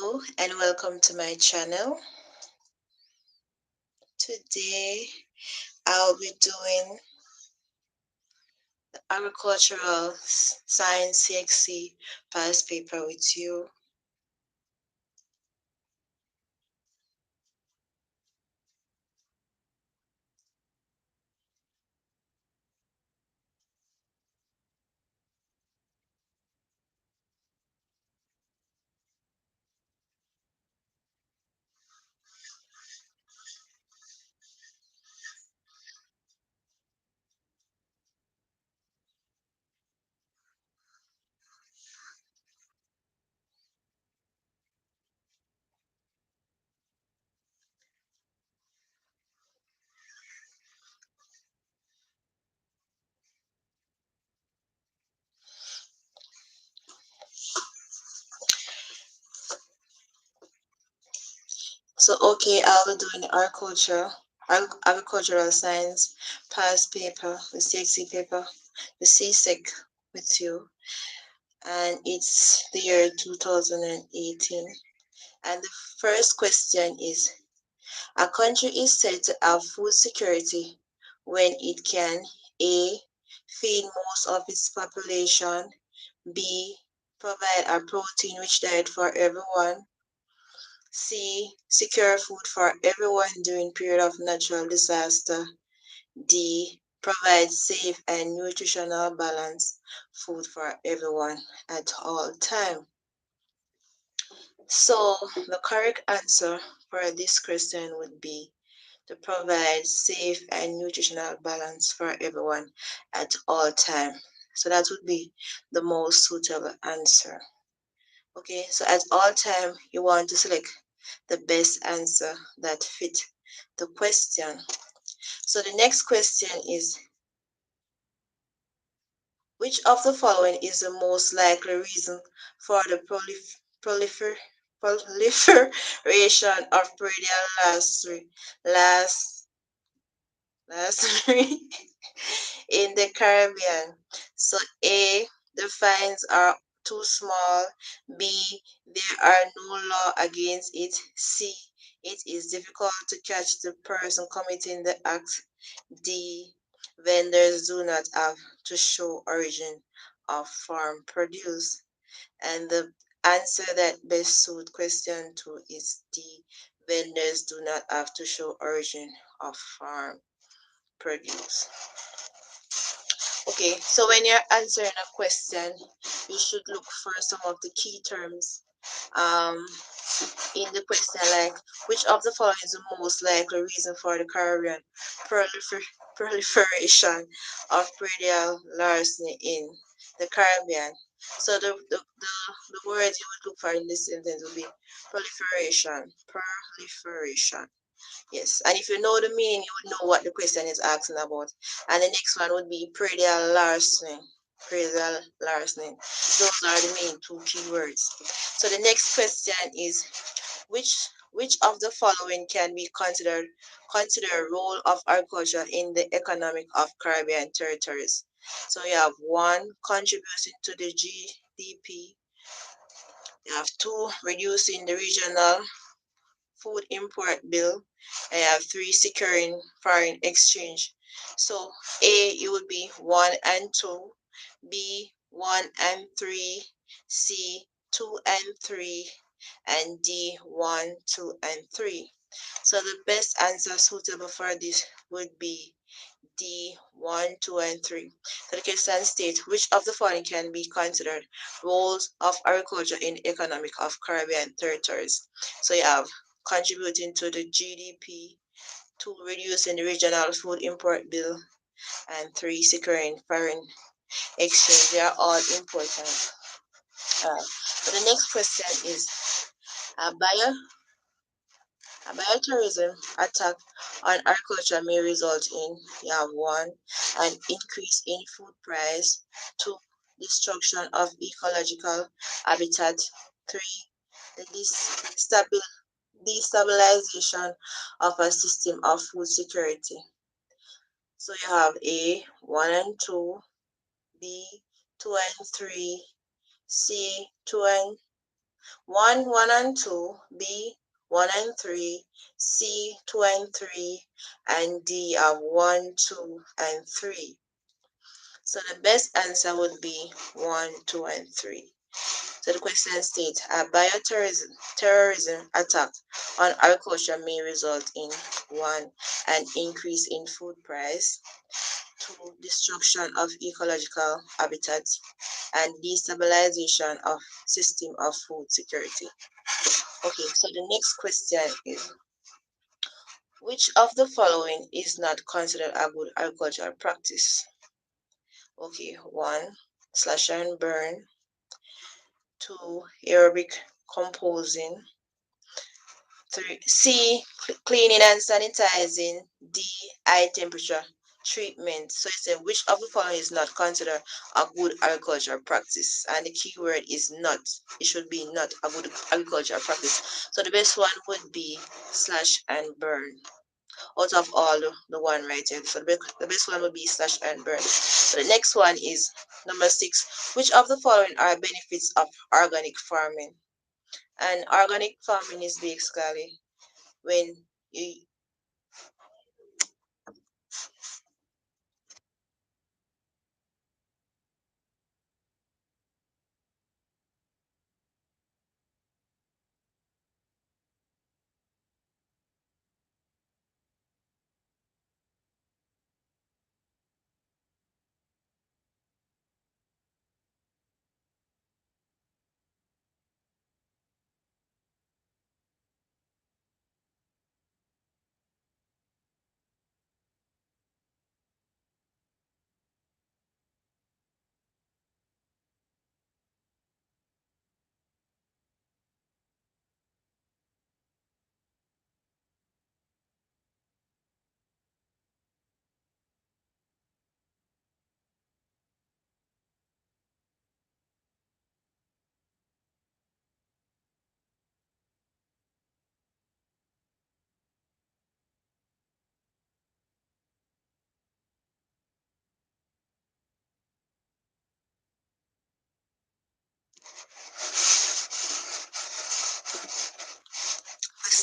Hello and welcome to my channel. Today I'll be doing the agricultural science CXC past paper with you. I'll be doing the agricultural science past paper, the CXC paper, the CSEC with you, and it's the year 2018. And the first question is, a country is said to have food security when it can A. Feed most of its population, B. Provide a protein-rich diet for everyone, C. Secure food for everyone during period of natural disaster, D. Provide safe and nutritional balanced food for everyone at all time. So the correct answer for this question would be to provide safe and nutritional balance for everyone at all time. So that would be the most suitable answer. Okay, so at all time you want to select the best answer that fit the question. So the next question is, which of the following is the most likely reason for the proliferation of perennial last three in the Caribbean? So A, the fines are too small. B, there are no law against it. C, it is difficult to catch the person committing the act. D, vendors do not have to show origin of farm produce. And the answer that best suit question 2 is D, vendors do not have to show origin of farm produce. Okay, so when you're answering a question, you should look for some of the key terms um, in the question, like which of the following is the most likely reason for the Caribbean proliferation of perennial larceny in the Caribbean? So the words you would look for in this sentence would be proliferation. Yes, and if you know the meaning, you would know what the question is asking about. And the next one would be predial larceny. Predial larceny. Those are the main two keywords. So the next question is, which which of the following can be considered role of agriculture in the economic of Caribbean territories? So you have one, contributing to the GDP. You have two, reducing the regional food import bill. I have three, securing foreign exchange. So A, it would be 1 and 2, B, 1 and 3, C, 2 and 3, and D, 1, 2, and 3. So the best answer suitable for this would be D, 1, 2, and 3. So the question states, which of the following can be considered roles of agriculture in the economic of Caribbean territories? So you have contributing to the GDP, 2, reducing the regional food import bill, and 3, securing foreign exchange. They are all important. So the next question is, a bio a biotourism attack on agriculture may result in, you have one, an increase in food price, two, destruction of ecological habitat, three, the destabilization of a system of food security. So you have A, 1 and 2, B, 2 and 3, C, 2 and 1 and 2, B 1 and 3, C 2 and 3, and D have 1, 2, and 3. So the best answer would be 1, 2, and 3. So the question states a bioterrorism attack on agriculture may result in 1. An increase in food price, 2. Destruction of ecological habitats, and destabilization of system of food security. Okay, so the next question is which of the following is not considered a good agricultural practice? Okay, 1. Slash and burn, 2. Aerobic composing, 3. C. Cleaning and sanitizing, D. High temperature treatment. So it said which of the following is not considered a good agricultural practice, and the key word is not. It should be not a good agricultural practice. So the best one would be slash and burn out of all the one right here. So the best one would be slash and burn. So the next one is number 6. Which of the following are benefits of organic farming? And organic farming is basically when you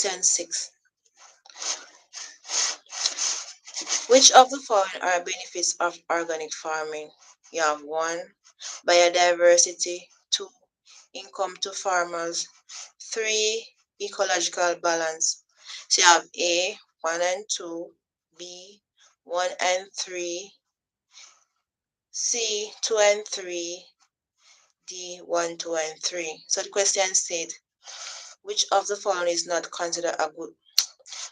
question 6. Which of the following are benefits of organic farming? You have 1. Biodiversity, 2. Income to farmers, 3. Ecological balance. So you have A 1 and 2, B 1 and 3, C 2 and 3, D 1, 2 and 3. So the question states which of the following is not considered a good.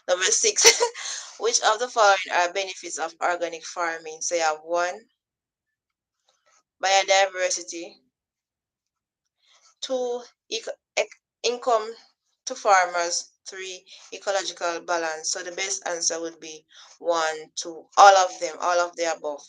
Number 6. Which of the following are benefits of organic farming? So you have 1. Biodiversity, 2. Income to farmers, 3. Ecological balance. So the best answer would be 1, 2. All of them, all of the above.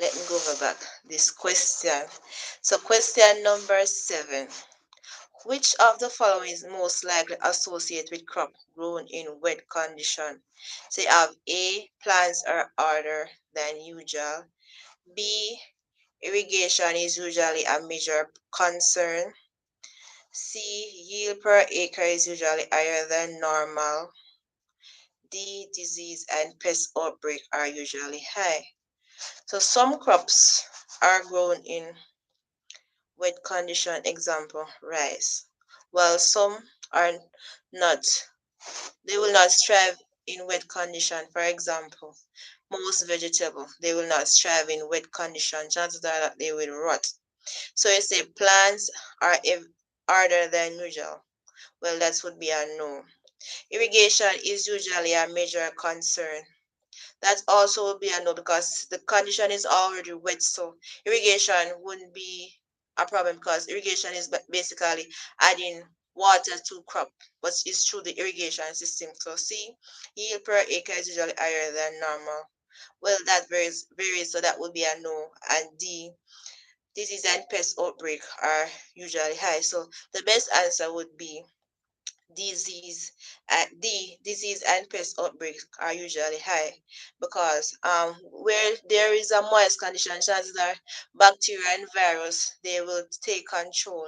let me go over back this question. So question number 7. Which of the following is most likely associated with crop grown in wet condition? So you have A, plants are harder than usual. B, irrigation is usually a major concern. C, yield per acre is usually higher than normal. D, disease and pest outbreak are usually high. So some crops are grown in wet condition, example, rice, while some are not. They will not thrive in wet condition. For example, most vegetable, they will not thrive in wet condition. Chances are that they will rot. So you say plants are harder than usual. Well, that would be a no. Irrigation is usually a major concern. That also will be a no because the condition is already wet, so irrigation wouldn't be a problem because irrigation is basically adding water to crop, but it's through the irrigation system. So see, yield per acre is usually higher than normal. Well, that varies, so that would be a no. And D, disease and pest outbreak are usually high. So the best answer would be disease and pest outbreaks are usually high because where there is a moist condition, chances are bacteria and virus they will take control,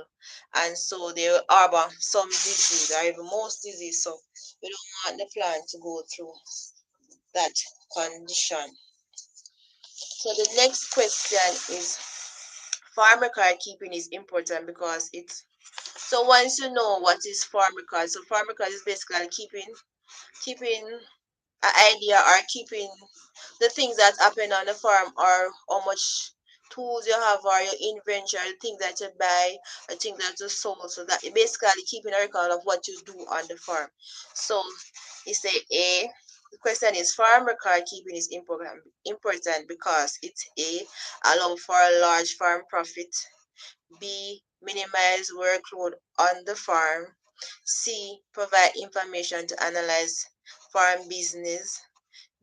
and so they will harbor some disease or even most disease. So we don't want the plant to go through that condition. So the next question is, farm record keeping is important because it's, so once you know what is farm record, so farm record is basically keeping an idea or keeping the things that happen on the farm, or how much tools you have, or your inventory, the things that you buy, the things that you sold. So that you basically keeping a record of what you do on the farm. So you say A. The question is, farm record keeping is important because it's A, allow for a large farm profit. B, minimize workload on the farm. C, provide information to analyze farm business.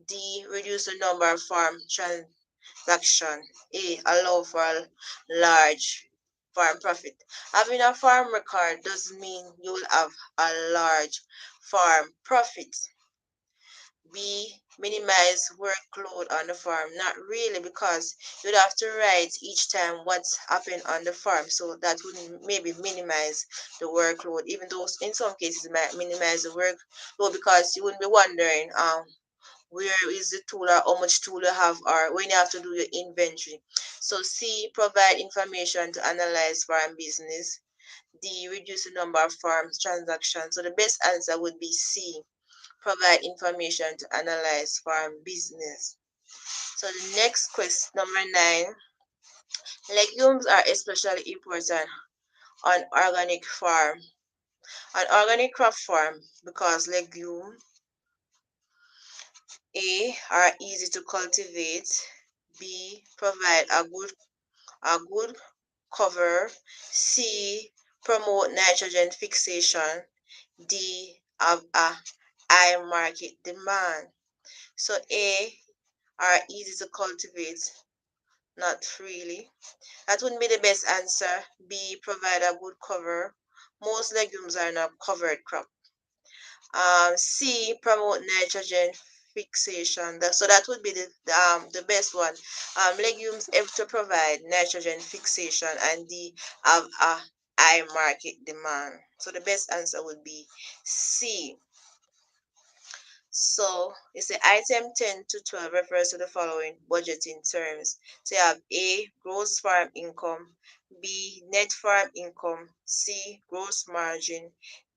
D, reduce the number of farm transactions. A, allow for a large farm profit. Having a farm record doesn't mean you will have a large farm profit. B, minimize workload on the farm. Not really, because you'd have to write each time what's happened on the farm. So that would maybe minimize the workload, even though in some cases it might minimize the workload because you wouldn't be wondering where is the tool or how much tool you have or when you have to do your inventory. So C, provide information to analyze farm business. D, reduce the number of farm transactions. So the best answer would be C, provide information to analyze farm business. So the next question, number 9, legumes are especially important on organic farm, on organic crop farm because legumes A, are easy to cultivate. B, provide a good cover. C, promote nitrogen fixation. D, have a high market demand. So A, are easy to cultivate, not really. That wouldn't be the best answer. B, provide a good cover. Most legumes are not covered crop. C, promote nitrogen fixation. So that would be the best one. Legumes have to provide nitrogen fixation, and D, have a high market demand. So the best answer would be C. So it's the item 10 to 12 refers to the following budgeting terms. So you have A, gross farm income. B, net farm income. C, gross margin.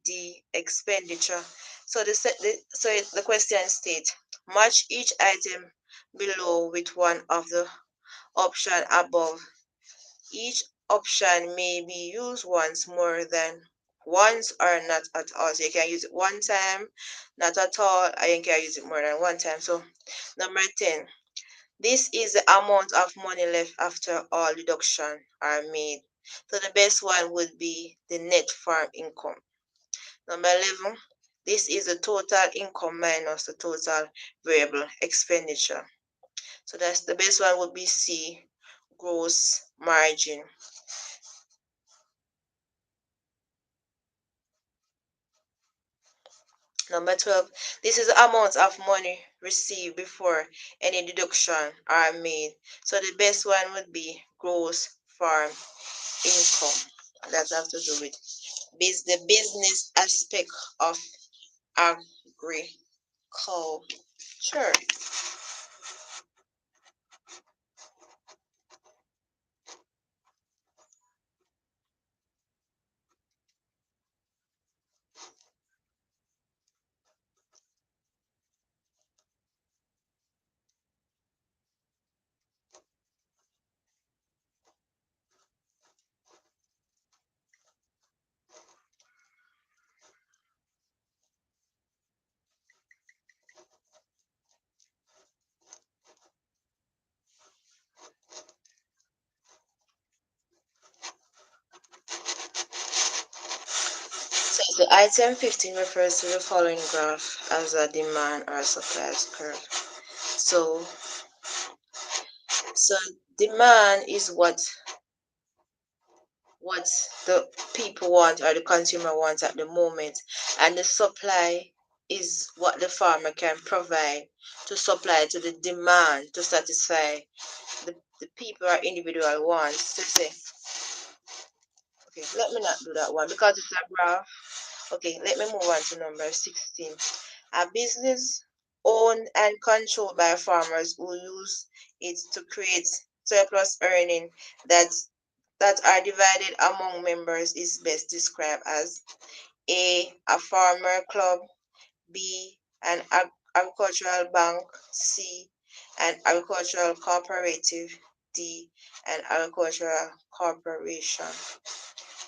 D, expenditure. So the question states, match each item below with one of the option above. Each option may be used once more than once or not at all. So you can use it one time, not at all, or you can use it more than one time. So number 10, this is the amount of money left after all deductions are made. So the best one would be the net farm income. Number 11, this is the total income minus the total variable expenditure. So that's the best one would be C, gross margin. Number 12, this is the amount of money received before any deduction are made. So the best one would be gross farm income. That has to do with the business aspect of agriculture. So the item 15 refers to the following graph as a demand or supply curve. So, so demand is what the people want or the consumer wants at the moment, and the supply is what the farmer can provide to supply to the demand to satisfy the people or individual wants. So say, okay, let me not do that one because it's a graph. Okay, let me move on to number 16. A business owned and controlled by farmers who use it to create surplus earning that that are divided among members is best described as a farmer club, B, an agricultural bank, C, an agricultural cooperative, D, an agricultural corporation.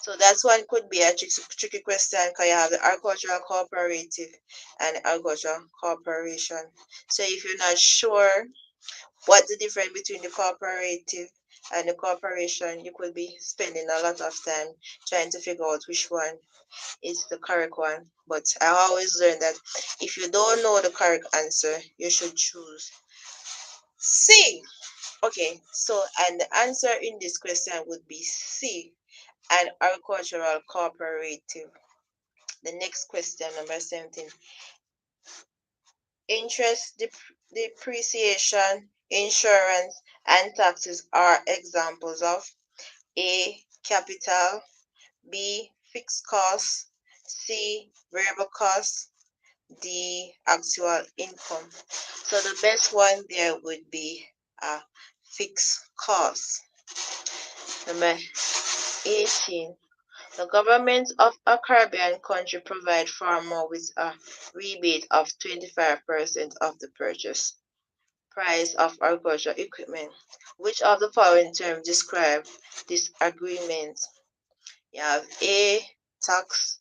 So that's one could be a tricky question because you have the agricultural cooperative and agricultural corporation. So if you're not sure what the difference between the cooperative and the corporation, you could be spending a lot of time trying to figure out which one is the correct one. But I always learn that if you don't know the correct answer, you should choose C. Okay, so and the answer in this question would be C, an agricultural cooperative. The next question, number 17. Interest, depreciation, insurance, and taxes are examples of A. Capital, B. Fixed costs, C. Variable costs, D. Actual income. So the best one there would be a fixed cost. Number 18. The government of a Caribbean country provide farmer with a rebate of 25% of the purchase price of agricultural equipment. Which of the following terms describe this agreement? You have A. Tax,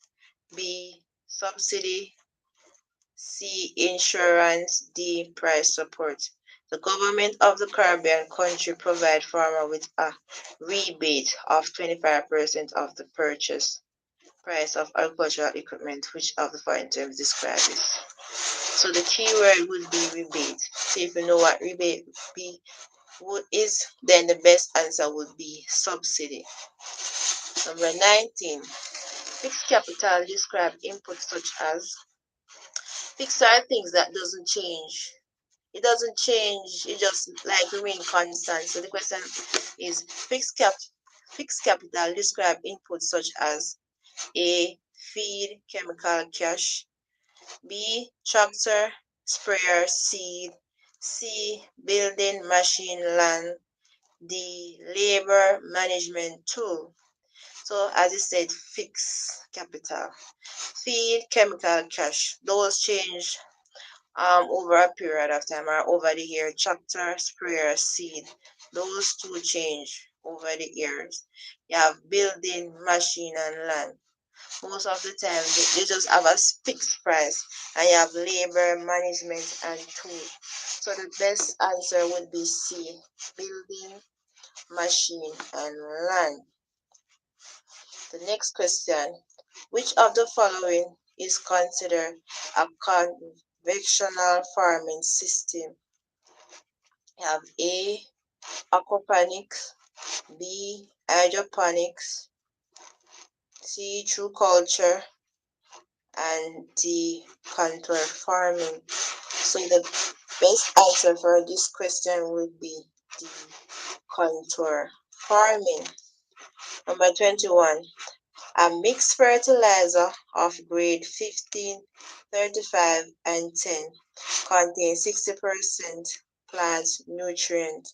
B. Subsidy, C. Insurance, D. Price support. The government of the Caribbean country provide farmer with a rebate of 25% of the purchase price of agricultural equipment. Which of the following terms describe this? So the key word would be rebate. So if you know what rebate is, then the best answer would be subsidy. Number 19. Fixed capital describe inputs such as fixed are things that doesn't change. It doesn't change, it just like remain constant. So the question is fixed capital describe inputs such as A. Feed, chemical, cash, B. Tractor, sprayer, seed, C. Building, machine, land, D. Labor, management, tool. So as I said, fixed capital. Feed, chemical, cash. Those change over a period of time or over the year. Tractor, sprayer, seed. Those two change over the years. You have building, machine, and land. Most of the time they just have a fixed price, and you have labor, management, and tool. So the best answer would be C, building, machine, and land. The next question, which of the following is considered a conventional farming system? You have A, aquaponics, B, hydroponics, C, true culture, and D, contour farming. So the best answer for this question would be D, contour farming. Number 21. A mixed fertilizer of grade 15, 35, and 10 contains 60% plant nutrient.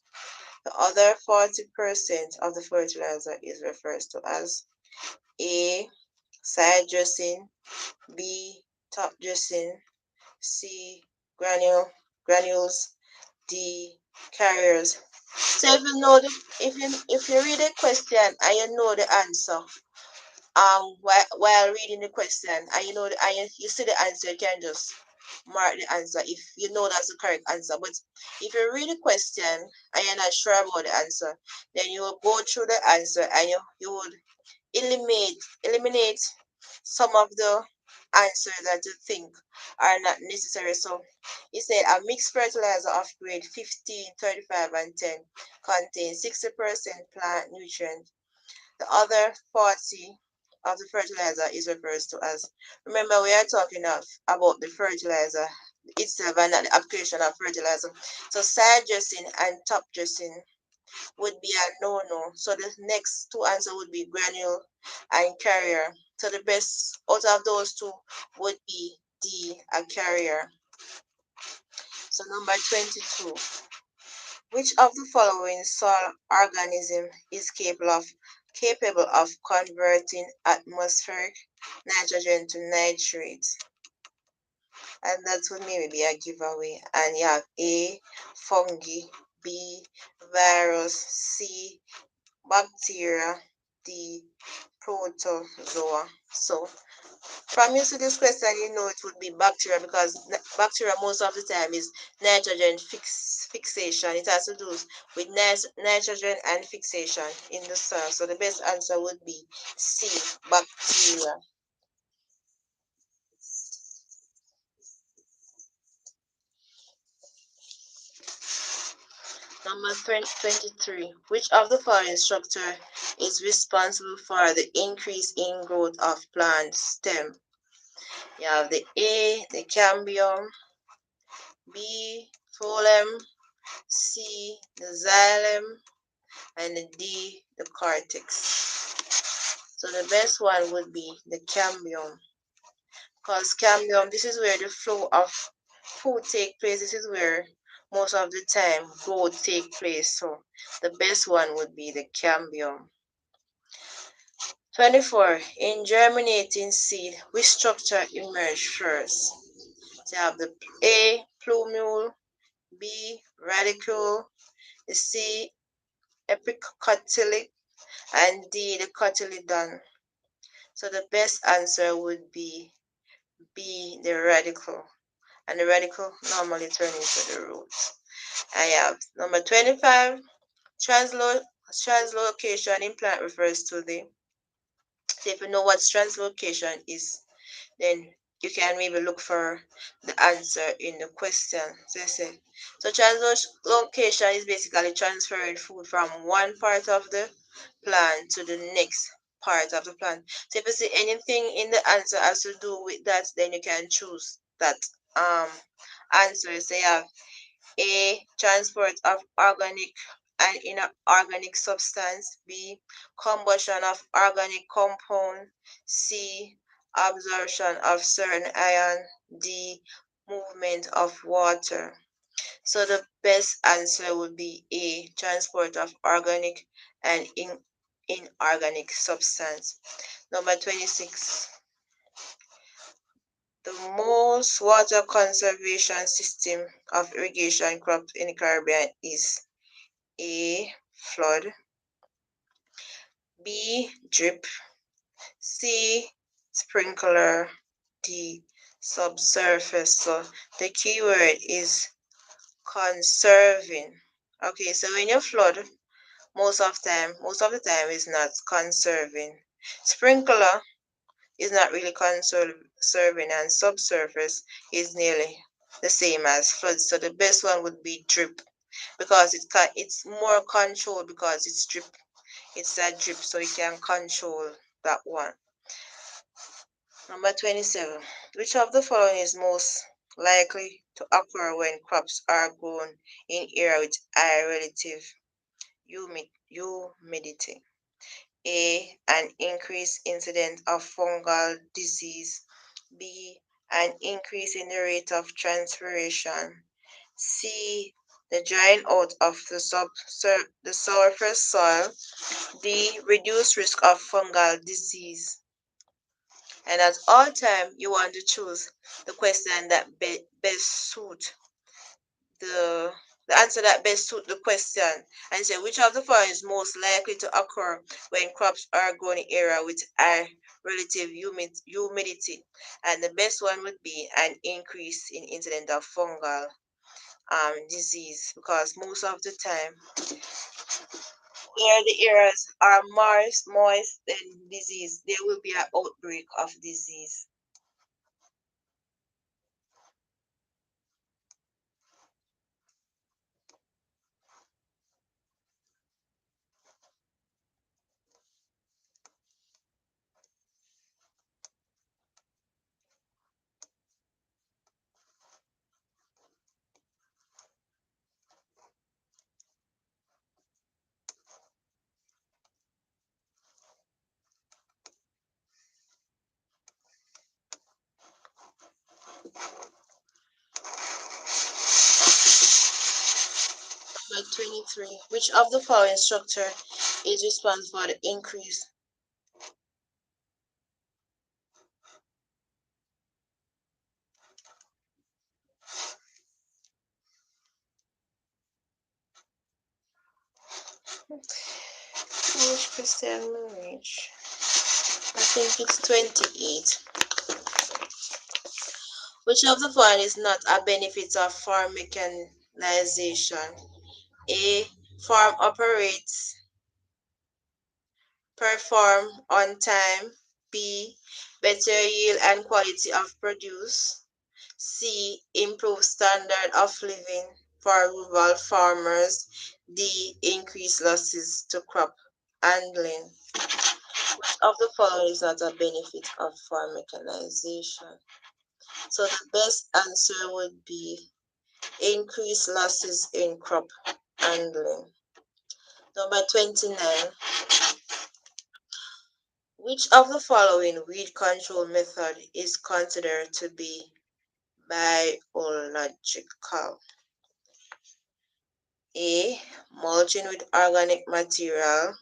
The other 40% of the fertilizer is referred to as A, side dressing, B, top dressing, C, granules, D, carriers. So if you read a question and you know the answer, while reading the question and you see the answer, you can just mark the answer if you know that's the correct answer. But if you read the question and you're not sure about the answer, then you will go through the answer and you would eliminate some of the answers that you think are not necessary. So he said a mixed fertilizer of grade 15, 35, and 10 contains 60% plant nutrient. The other 40 of the fertilizer is referred to as, remember we are talking about the fertilizer itself and not the application of fertilizer. So side dressing and top dressing would be a no-no. So the next two answers would be granule and carrier. So the best out of those two would be D, a carrier. So number 22. Which of the following soil organism is capable of converting atmospheric nitrogen to nitrates? And that would maybe be a giveaway. And you have A, fungi, B, virus, C, bacteria, D, protozoa. So from you to this question, you know it would be bacteria, because bacteria most of the time is nitrogen fixation. It has to do with nitrogen and fixation in the soil. So the best answer would be C, bacteria. Number 23. Which of the following structure is responsible for the increase in growth of plant stem? You have the A, the cambium, B, phloem, C, the xylem, and the D, the cortex. So the best one would be the cambium, because cambium, this is where the flow of food take place. This is where most of the time growth take place. So the best one would be the cambium. 24. In germinating seed, which structure emerge first? So you have the A, plumule, B, radicule, the C, epicotylic, and D, the cotyledon. So the best answer would be B, the radicle. And the radicle normally turn into the roots. I have number 25. Translocation in plant refers to the, so if you know what translocation is, then you can maybe look for the answer in the question. So translocation is basically transferring food from one part of the plant to the next part of the plant. So if you see anything in the answer has to do with that, then you can choose that answer. So you have A, transport of organic and inorganic substance. B, combustion of organic compound. C, absorption of certain ion. D, movement of water. So the best answer would be A, transport of organic and inorganic substance. Number 26. The most water conservation system of irrigation crops in the Caribbean is A, flood, B, drip, C, sprinkler, D, subsurface. So the key word is conserving. Okay, so when you flood, most of the time is not conserving. Sprinkler is not really conserving, and subsurface is nearly the same as flood. So the best one would be drip. because it's more control because it's a drip, so you can control that one. Number 27. Which of the following is most likely to occur when crops are grown in area with high relative humidity? A. An increased incidence of fungal disease. B. An increase in the rate of transpiration. C. The drying out of the surface soil. D. Reduced risk of fungal disease. And at all time, you want to choose the question that best suit the the answer that best suit the question, and say which of the following is most likely to occur when crops are grown in area with high relative humidity. And the best one would be an increase in incidence of fungal disease, because most of the time where the areas are moist and disease, there will be an outbreak of disease. Number 23. Which of the following structure is responsible for the increase? Which Christian marriage? I think it's 28. Which of the following is not a benefit of farm mechanization? A. Farm operates perform on time. B. Better yield and quality of produce. C. Improve standard of living for rural farmers. D. Increase losses to crop handling. Which of the following is not a benefit of farm mechanization? So the best answer would be increase losses in crop handling. Number 29. Which of the following weed control method is considered to be biological? A. Mulching with organic material.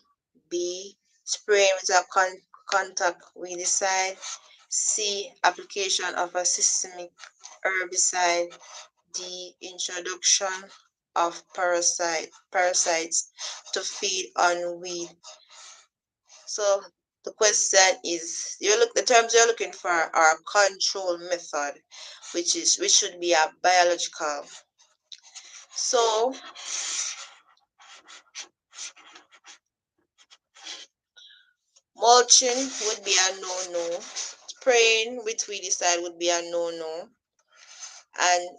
B. Spraying with a contact weedicide. C. Application of a systemic herbicide. D. Introduction of parasites to feed on weed. So the question is, the terms you're looking for are control method, which should be a biological. So mulching would be a no-no. Spraying with weedicide would be a no-no. And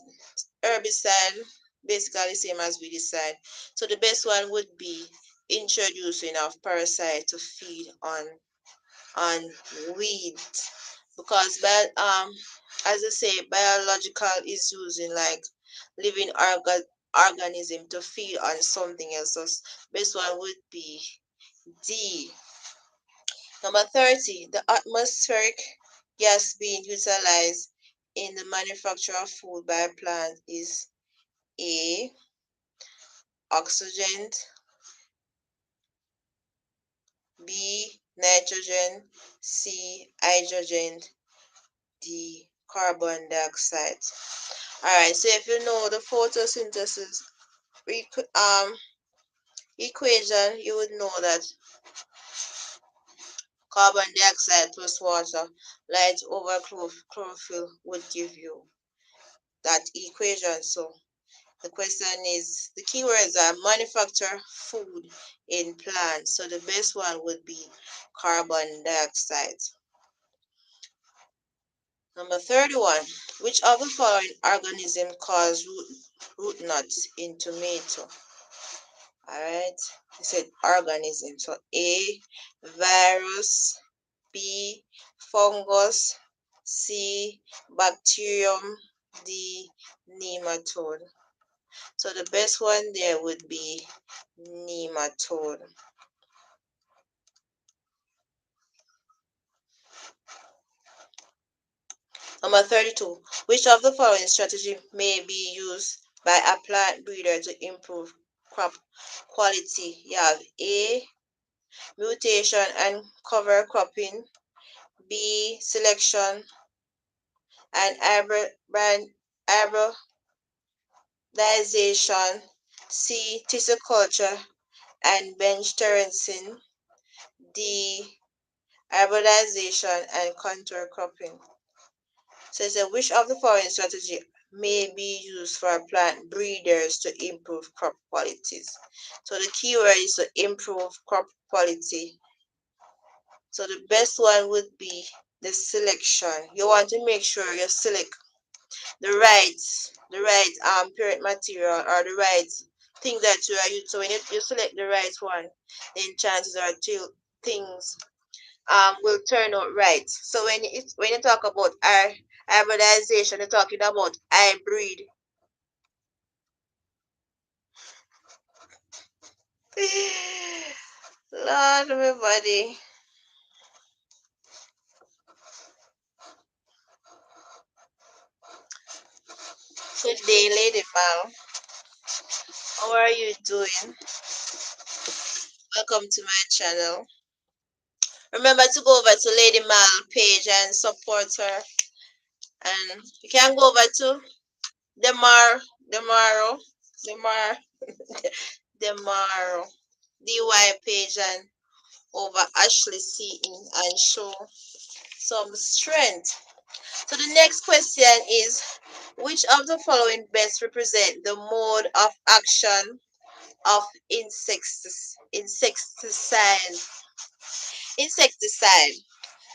herbicide, basically same as weedicide. So the best one would be introducing of parasite to feed on weed, because as I say, biological is using like living organism to feed on something else. So best one would be D. Number 30. The atmospheric gas being utilized in the manufacture of food by plants is A. Oxygen. B. Nitrogen. C. Hydrogen. D. Carbon dioxide. Alright, so if you know the photosynthesis equation, you would know that carbon dioxide plus water light over chlorophyll would give you that equation. So the question is, the keywords are manufacture food in plants. So the best one would be carbon dioxide. Number 31. Which of the following organism cause root knots in tomato? Alright, I said organism. So A, virus, B, fungus, C, bacterium, D, nematode. So the best one there would be nematode. Number 32. Which of the following strategy may be used by a plant breeder to improve crop quality? You have A, mutation and cover cropping, B, selection and hybridization, C, tissue culture and bench terracing, D, hybridization and contour cropping. So it says, which of the following strategy may be used for plant breeders to improve crop qualities? So the key word is to improve crop quality. So the best one would be the selection. You want to make sure you select the right parent material or the right thing that you are using. So when you select the right one, then chances are things will turn out right. So when you talk about hybridization, you're talking about hybrid. Lord, everybody. Good day, Lady Mal. How are you doing? Welcome to my channel. Remember to go over to Lady Mal page and support her. And you can go over to Demar, Demaro, Demar, Demaro, DY page and over Ashley Seaton and show some strength. So the next question is, which of the following best represent the mode of action of insecticide? Insecticide.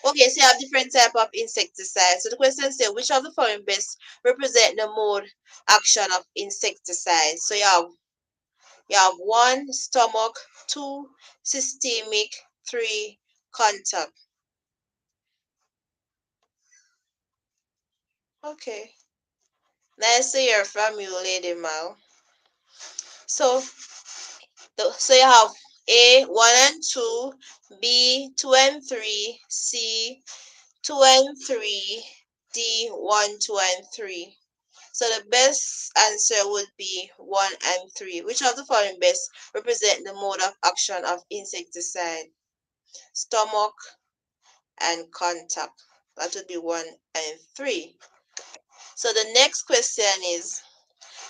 Okay, so you have different type of insecticide. So the question says, which of the following best represent the mode action of insecticide? So you have one, stomach, two, systemic, three, contact. Okay. Nice to hear from you, Lady Mal. So so you have A 1 and 2, B 2 and 3, C 2 and 3, D 1, 2 and 3. So the best answer would be 1 and 3. Which of the following best represent the mode of action of insecticide? Stomach and contact. That would be 1 and 3. So the next question is,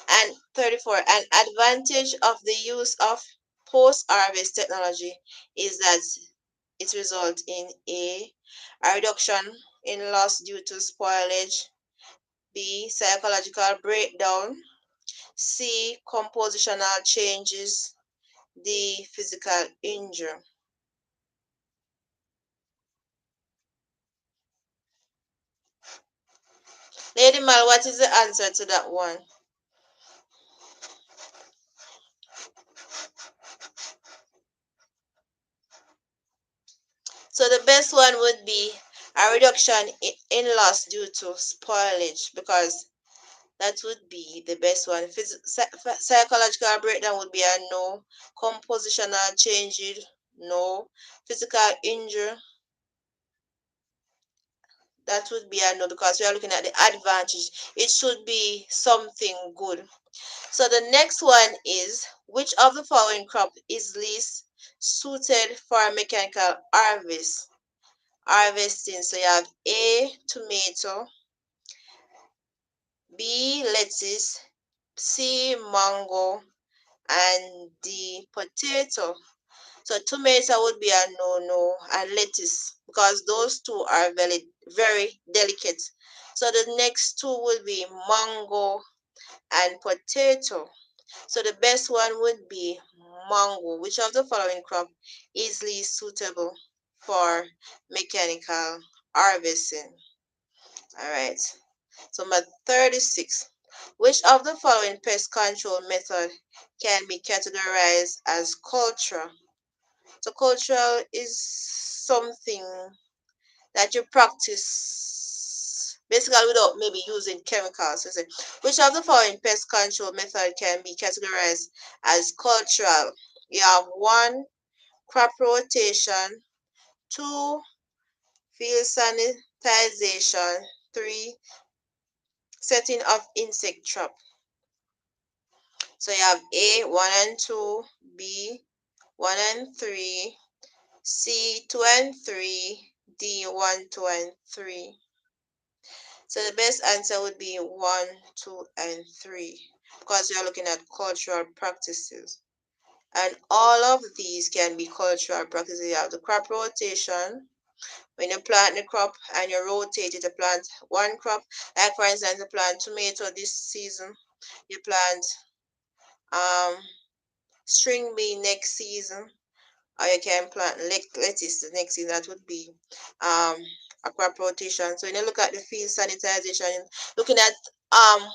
and 34, an advantage of the use of post-harvest technology is that it results in a reduction in loss due to spoilage, B, psychological breakdown, C, compositional changes, D, physical injury. Lady Mal, what is the answer to that one? So the best one would be a reduction in loss due to spoilage, because that would be the best one. Psychological breakdown would be a no. Compositional changes, no. Physical injury, that would be a no, because we are looking at the advantage. It should be something good. So the next one is, which of the following crop is least suited for mechanical harvesting? So you have A, tomato, B, lettuce, C, mango, and D, potato. So tomato would be a no, and lettuce, because those two are very, very delicate. So the next two would be mango and potato. So the best one would be mango. Which of the following crop is least suitable for mechanical harvesting? All right. So number 36. Which of the following pest control method can be categorized as cultural? So cultural is something that you practice basically without maybe using chemicals. So which of the following pest control method can be categorized as cultural? You have one, crop rotation, two, field sanitization, three, setting of insect trap. So you have A, 1 and 2, B, 1 and 3, C, 2 and 3, D, 1, 2 and 3. So the best answer would be 1, 2, and 3 because we are looking at cultural practices. And all of these can be cultural practices. You have the crop rotation. When you plant the crop and you rotate it, you plant one crop. Like for instance, you plant tomato this season. You plant um string bean next season, or you can plant lettuce the next season. That would be um a crop rotation. So when you look at the field sanitization, looking at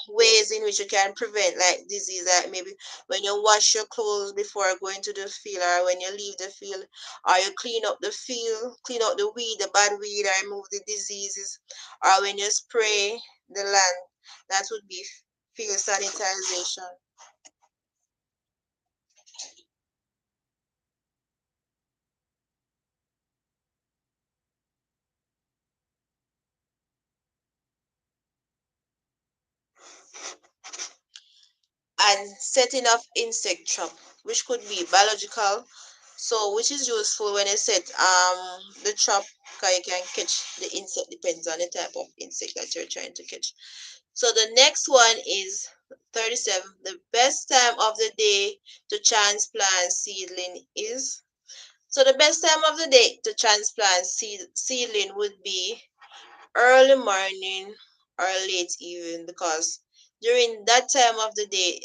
ways in which you can prevent like disease, like maybe when you wash your clothes before going to the field, or when you leave the field, or you clean up the field, clean out the weed, the bad weed, or remove the diseases, or when you spray the land, that would be field sanitization. And setting of insect trap, which could be biological, so which is useful when you set the trap because you can catch the insect, depends on the type of insect that you're trying to catch. So the next one is 37. The best time of the day to transplant seedling is, so the best time of the day to transplant seedling would be early morning or late evening, because during that time of the day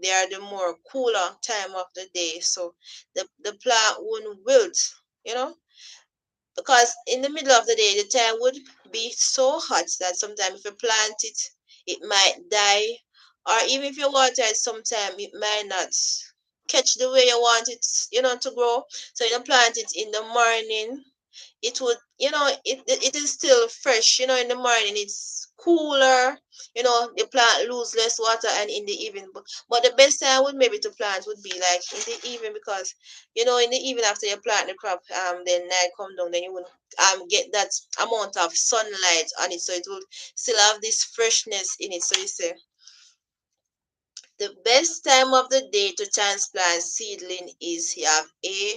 they are the more cooler time of the day, so the plant won't wilt, you know, because in the middle of the day the time would be so hot that sometimes if you plant it, it might die, or even if you water it sometime it might not catch the way you want it, you know, to grow. So you plant it in the morning, it would, you know, it is still fresh, you know, in the morning it's cooler, you know, the plant lose less water, and in the evening, but the best time would maybe to plant would be like in the evening, because you know in the evening after you plant the crop, then night come down, then you would get that amount of sunlight on it, so it will still have this freshness in it. So you say the best time of the day to transplant seedling is, you have A,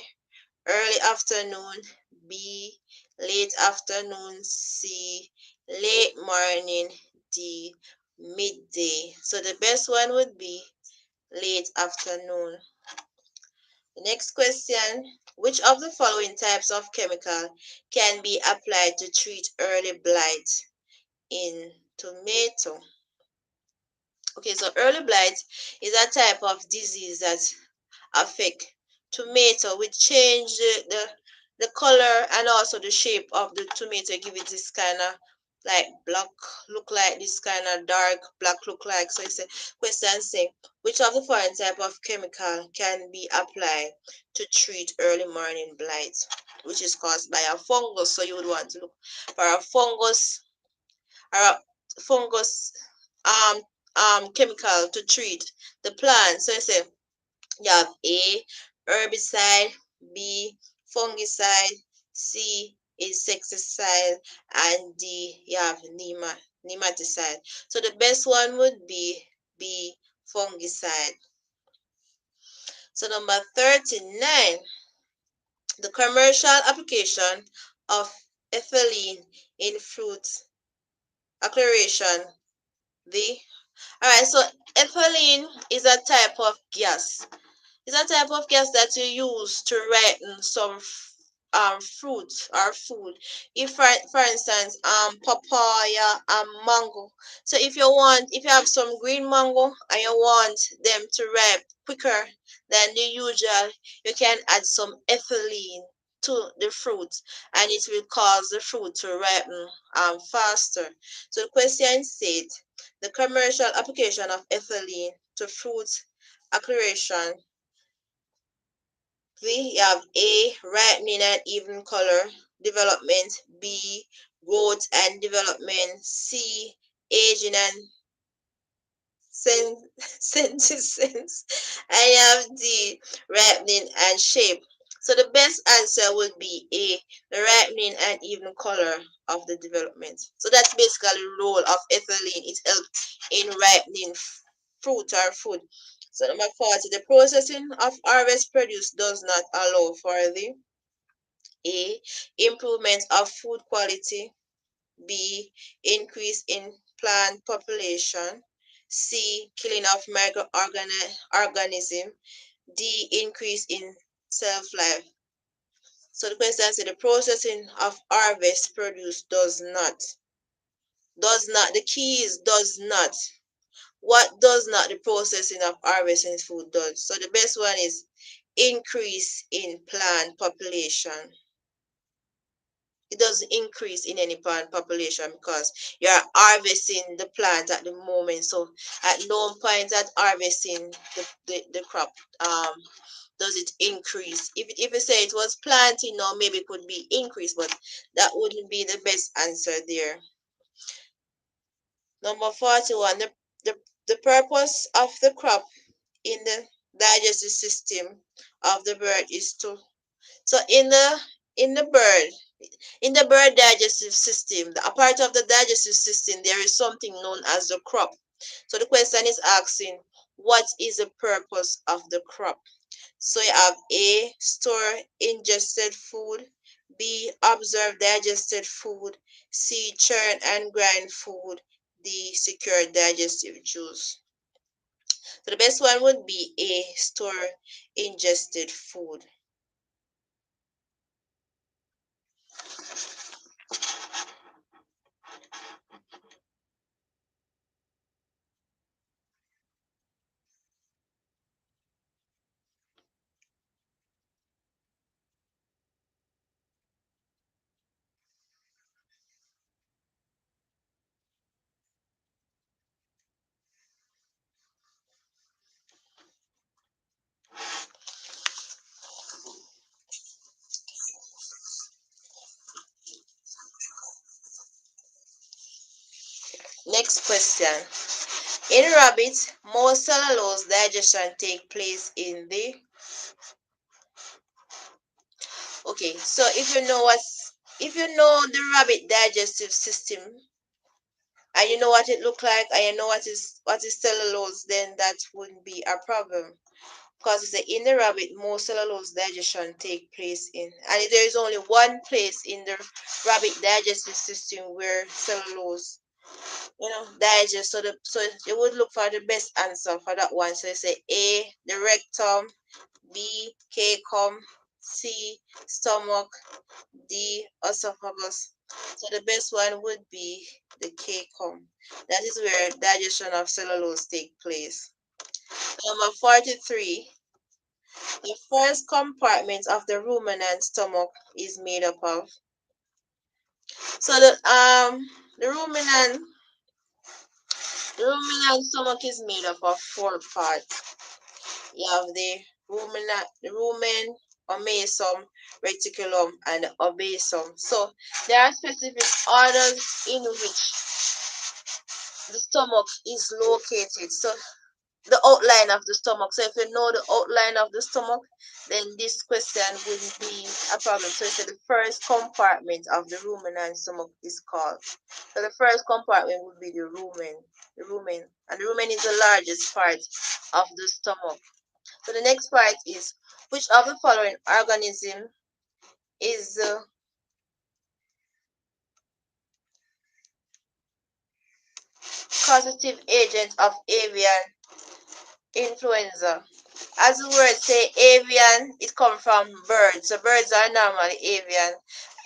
early afternoon, B, late afternoon, C, late morning, D, midday. So the best one would be late afternoon. The next question, which of the following types of chemical can be applied to treat early blight in tomato? Okay, so early blight is a type of disease that affect tomato, which change the color and also the shape of the tomato, give it this kind of like black look, like this kind of dark black look like. So it's a question saying which of the following type of chemical can be applied to treat early morning blight, which is caused by a fungus. So you would want to look for a fungus, or a fungus um chemical to treat the plant. So it's a, you have A, herbicide, B, fungicide, C, insecticide, and D, you have nematicide. So the best one would be B, fungicide. So number 39, the commercial application of ethylene in fruit acceleration. The Alright, so ethylene is a type of gas. It's a type of gas that you use to ripen some fruit or food. If for instance papaya and mango. So if you have some green mango and you want them to ripe quicker than the usual, you can add some ethylene. to the fruit, and it will cause the fruit to ripen faster. So the question said the commercial application of ethylene to fruit acceleration. We have A, ripening and even color development, B, growth and development, C, aging and senescence. I have D, ripening and shape. So the best answer would be A, the ripening and even color of the development. So that's basically the role of ethylene. It helps in ripening fruit or food. So number 40, the processing of harvest produce does not allow for the A, improvement of food quality, B, increase in plant population, C, killing of microorganism, D, increase in shelf life. So the question is the processing of harvest produce does not, the key is does not. What does not the processing of harvesting food does? So the best one is increase in plant population. It doesn't increase in any plant population because you're harvesting the plant at the moment. So at no point at harvesting the crop does it increase. If you say it was planting, no, maybe it could be increased, but that wouldn't be the best answer there. Number 41, the purpose of the crop in the digestive system of the bird is to, so in the bird in the bird digestive system, a part of the digestive system, there is something known as the crop. So the question is asking, what is the purpose of the crop? So you have A, store ingested food, B, observe digested food, C, churn and grind food, D, secure digestive juice. So the best one would be A, store ingested food. Next question. In rabbits, most cellulose digestion take place in the, okay, so if you know the rabbit digestive system and you know what it look like and you know what is cellulose, then that wouldn't be a problem. Because it's in the rabbit, most cellulose digestion take place in, and there is only one place in the rabbit digestive system where cellulose, digest. So you would look for the best answer for that one. So you say A, the rectum, B, cecum, C, stomach, D, esophagus. So the best one would be the cecum. That is where digestion of cellulose take place. Number 43. The first compartment of the ruminant stomach is made up of. So the ruminant stomach is made up of four parts. You have the rumen, omasum, reticulum, and obesum. So there are specific orders in which the stomach is located. So the outline of the stomach. So if you know the outline of the stomach, then this question wouldn't be a problem. So it's the first compartment of the ruminant stomach is called. So the first compartment would be the rumen, and the rumen is the largest part of the stomach. So the next part is, which of the following organism is the causative agent of avian influenza? As the word say, avian, it comes from birds. So birds are normally avian.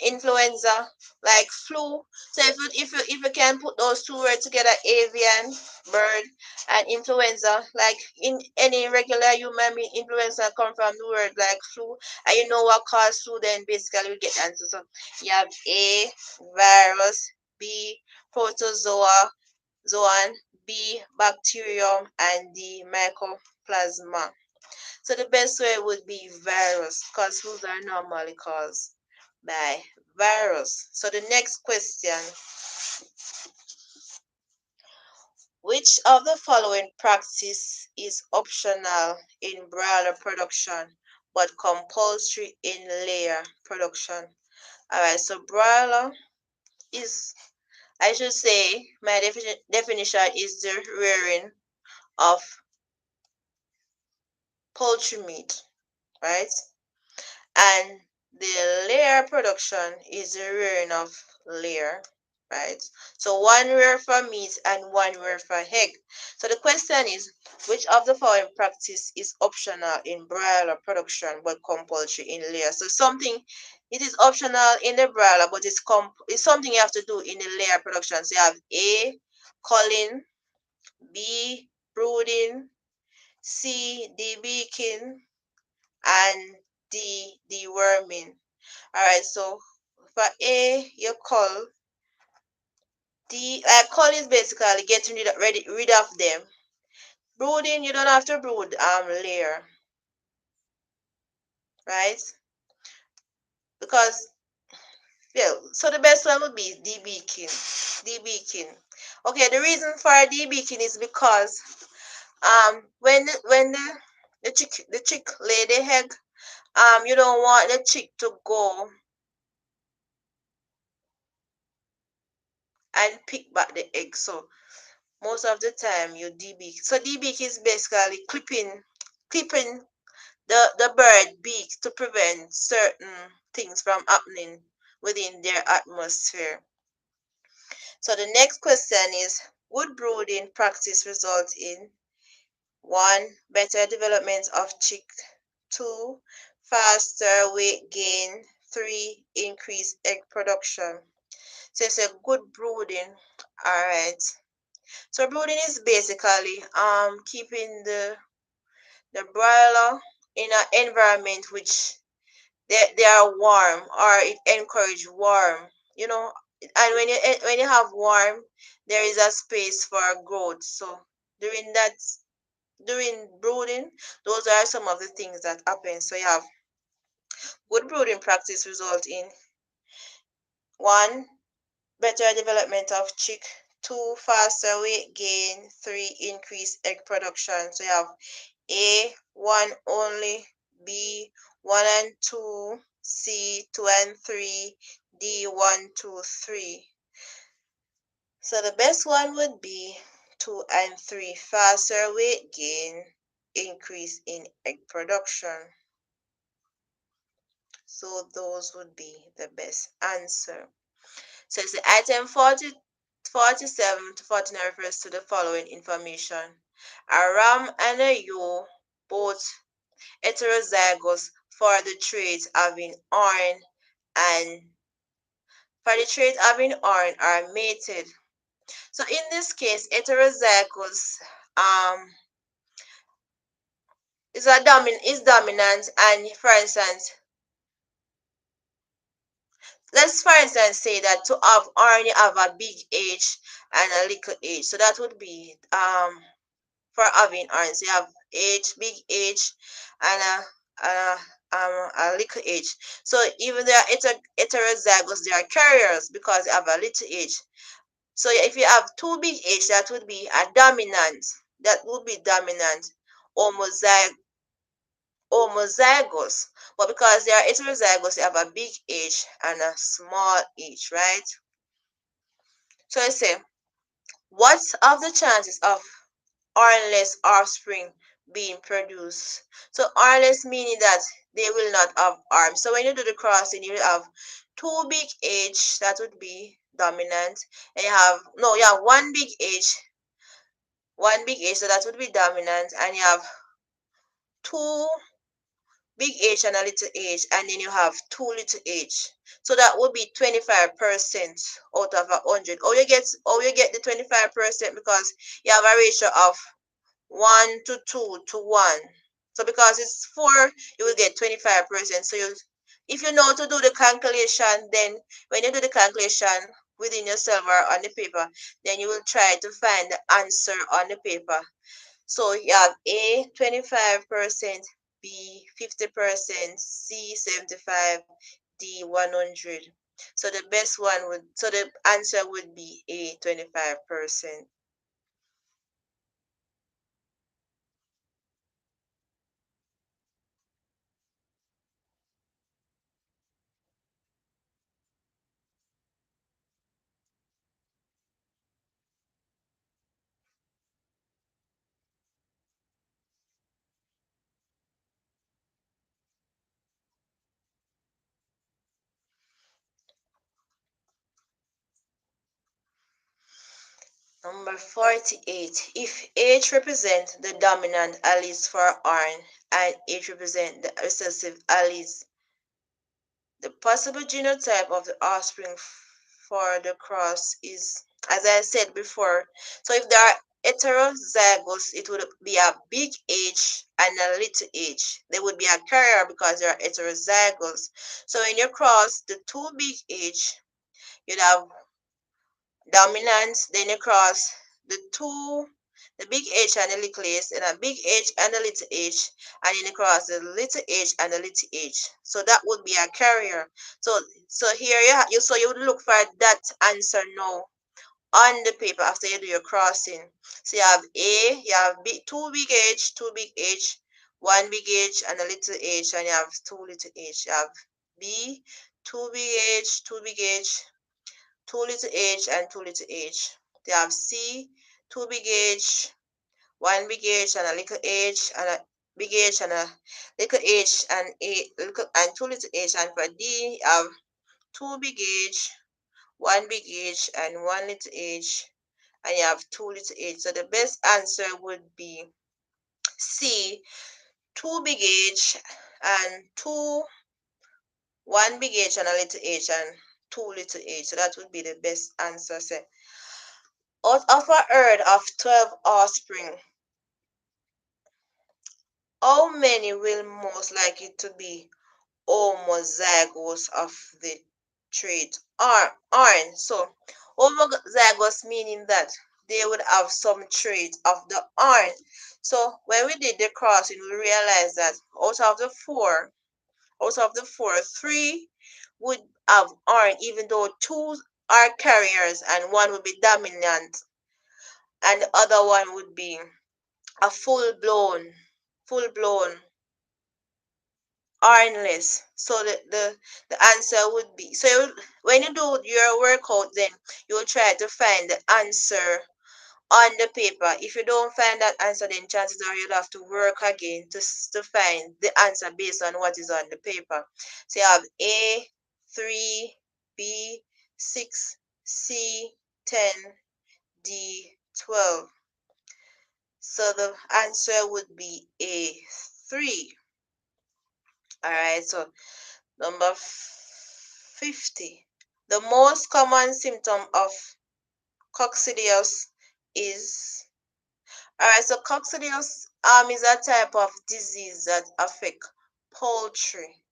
Influenza, like flu. So if you can put those two words together, avian, bird, and influenza, like in any regular human being, influenza come from the word like flu, and you know what causes flu, then basically we get answer. So you have A, virus, B, protozoa, zoan, B, bacterium, and D, mycoplasma. So the best way would be virus, because flus are normally caused by virus. So the next question, which of the following practice is optional in broiler production but compulsory in layer production? Alright, so broiler is, I should say, my definition is the rearing of poultry meat, right? And the layer production is the rearing of layer, right? So one rear for meat and one rear for egg. So the question is, which of the following practice is optional in broiler production but compulsory in layer? So something, it is optional in the broiler, but it's something you have to do in the layer production. So you have A, culling, B, brooding, C, debeaking, and D, deworming. Alright, so for A, you call. Call is basically getting rid of them. Brooding, you don't have to brood layer, right? Because, yeah, so the best one would be debeaking. Debeaking. Okay, the reason for debeaking is because when the chick lay the egg, you don't want the chick to go and pick back the egg. So most of the time you debeak. So debeak is basically clipping the bird beak to prevent certain things from happening within their atmosphere. So the next question is, would brooding practice result in 1. Better development of chick, 2. Faster weight gain, 3. Increased egg production. So it's a good brooding. Alright. So brooding is basically keeping the broiler in an environment which they are warm, or it encourage warm, you know. And when you have warm, there is a space for growth. So during that during brooding, those are some of the things that happen. So you have good brooding practice result in 1. Better development of chick, 2. Faster weight gain, 3. Increased egg production. So you have A, 1 only, B, 1 and 2, C, 2 and 3, D, 1, 2, 3. So the best one would be 2 and 3. Faster weight gain, increase in egg production. So those would be the best answer. So it's the item 47 to 49 refers to the following information. A ram and a ewe, both heterozygous for the trait having horn and are mated. So in this case, heterozygous is dominant, and for instance, let's for instance say that to have horn you have a big H and a little H. So that would be for having horns. You have H, big H, and a little H. So even they are heterozygous, they are carriers because they have a little H. So if you have two big H, that would be a dominant. That would be dominant homozygous. But because they are heterozygous, they have a big H and a small H, right? So I say, what are the chances of hornless offspring being produced? So hornless meaning that they will not have arms. So when you do the crossing, you will have two big H, that would be dominant, and you have one big H, so that would be dominant, and you have two big H and a little h, and then you have two little h. So that would be 25% out of 100. Or you get the 25% because you have a ratio of 1 to 2 to 1. So because it's 4, you will get 25%. So if you know to do the calculation, then when you do the calculation within yourself or on the paper, then you will try to find the answer on the paper. So you have A 25%, B 50%, C 75, D 100. So the answer would be A 25%. Number 48. If H represents the dominant alleles for R and H represents the recessive alleles, the possible genotype of the offspring for the cross is, as I said before, so if they are heterozygous, it would be a big H and a little h. They would be a carrier because they are heterozygous. So when you cross the two big H, you'd have dominant, then you cross the big H and the little h, and a big H and a little h, and then you cross the little h and the little h. So that would be a carrier. So here you would look for that answer now on the paper after you do your crossing. So you have two big H, two big H, one big H and a little h, and you have two little h. You have B, two big H, two big H, two little h and two little h. They have C, two big H, one big H and a little h, and a big H and a little h, and two little h. And for D, you have two big H, one big H and one little h, and you have two little h. So the best answer would be C, two big H and one big H and a little h, and two little h. So that would be the best answer. So out of a herd of 12 offspring, how many will most likely to be homozygous of the trait iron? So homozygous meaning that they would have some trait of the iron. So when we did the crossing, we realized that out of the four, three would have iron, even though two are carriers and one would be dominant, and the other one would be a full blown ironless. So the answer would be, so when you do your workout, then you'll try to find the answer on the paper. If you don't find that answer, then chances are you'll have to work again to find the answer based on what is on the paper. So you have A 3, B 6, C 10, D 12. So the answer would be A 3. All right, so number 50. The most common symptom of coccidius is, all right, so coccidius is a type of disease that affect poultry.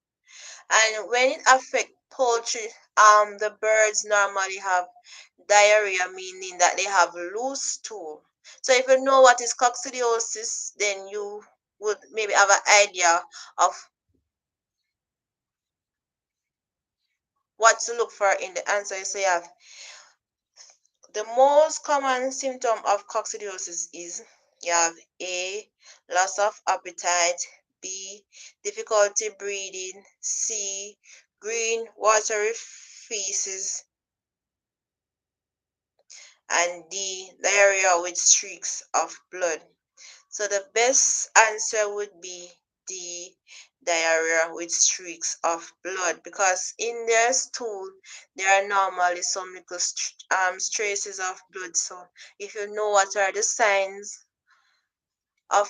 And when it affects poultry, the birds normally have diarrhea, meaning that they have loose stool. So if you know what is coccidiosis, then you would maybe have an idea of what to look for in the answer. So you have the most common symptom of coccidiosis is, you have A, loss of appetite, B, difficulty breathing, C, green watery feces, and D, diarrhea with streaks of blood. So the best answer would be D, diarrhea with streaks of blood, because in their stool there are normally some little traces of blood. So if you know what are the signs of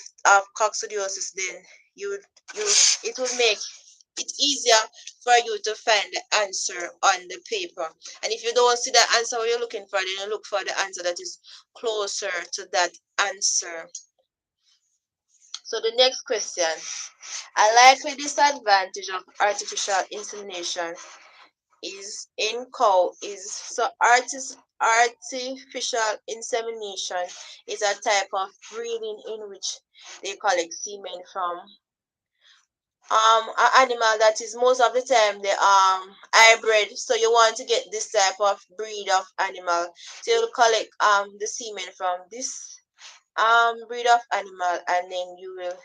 coccidiosis, then you you it will make it easier for you to find the answer on the paper. And if you don't see the answer what you're looking for, then you look for the answer that is closer to that answer. So the next question, a likely disadvantage of artificial insemination is in cow is so artificial insemination is a type of breeding in which they collect semen from an animal that is most of the time the hybrid. So you want to get this type of breed of animal, so you'll collect the semen from this breed of animal, and then you will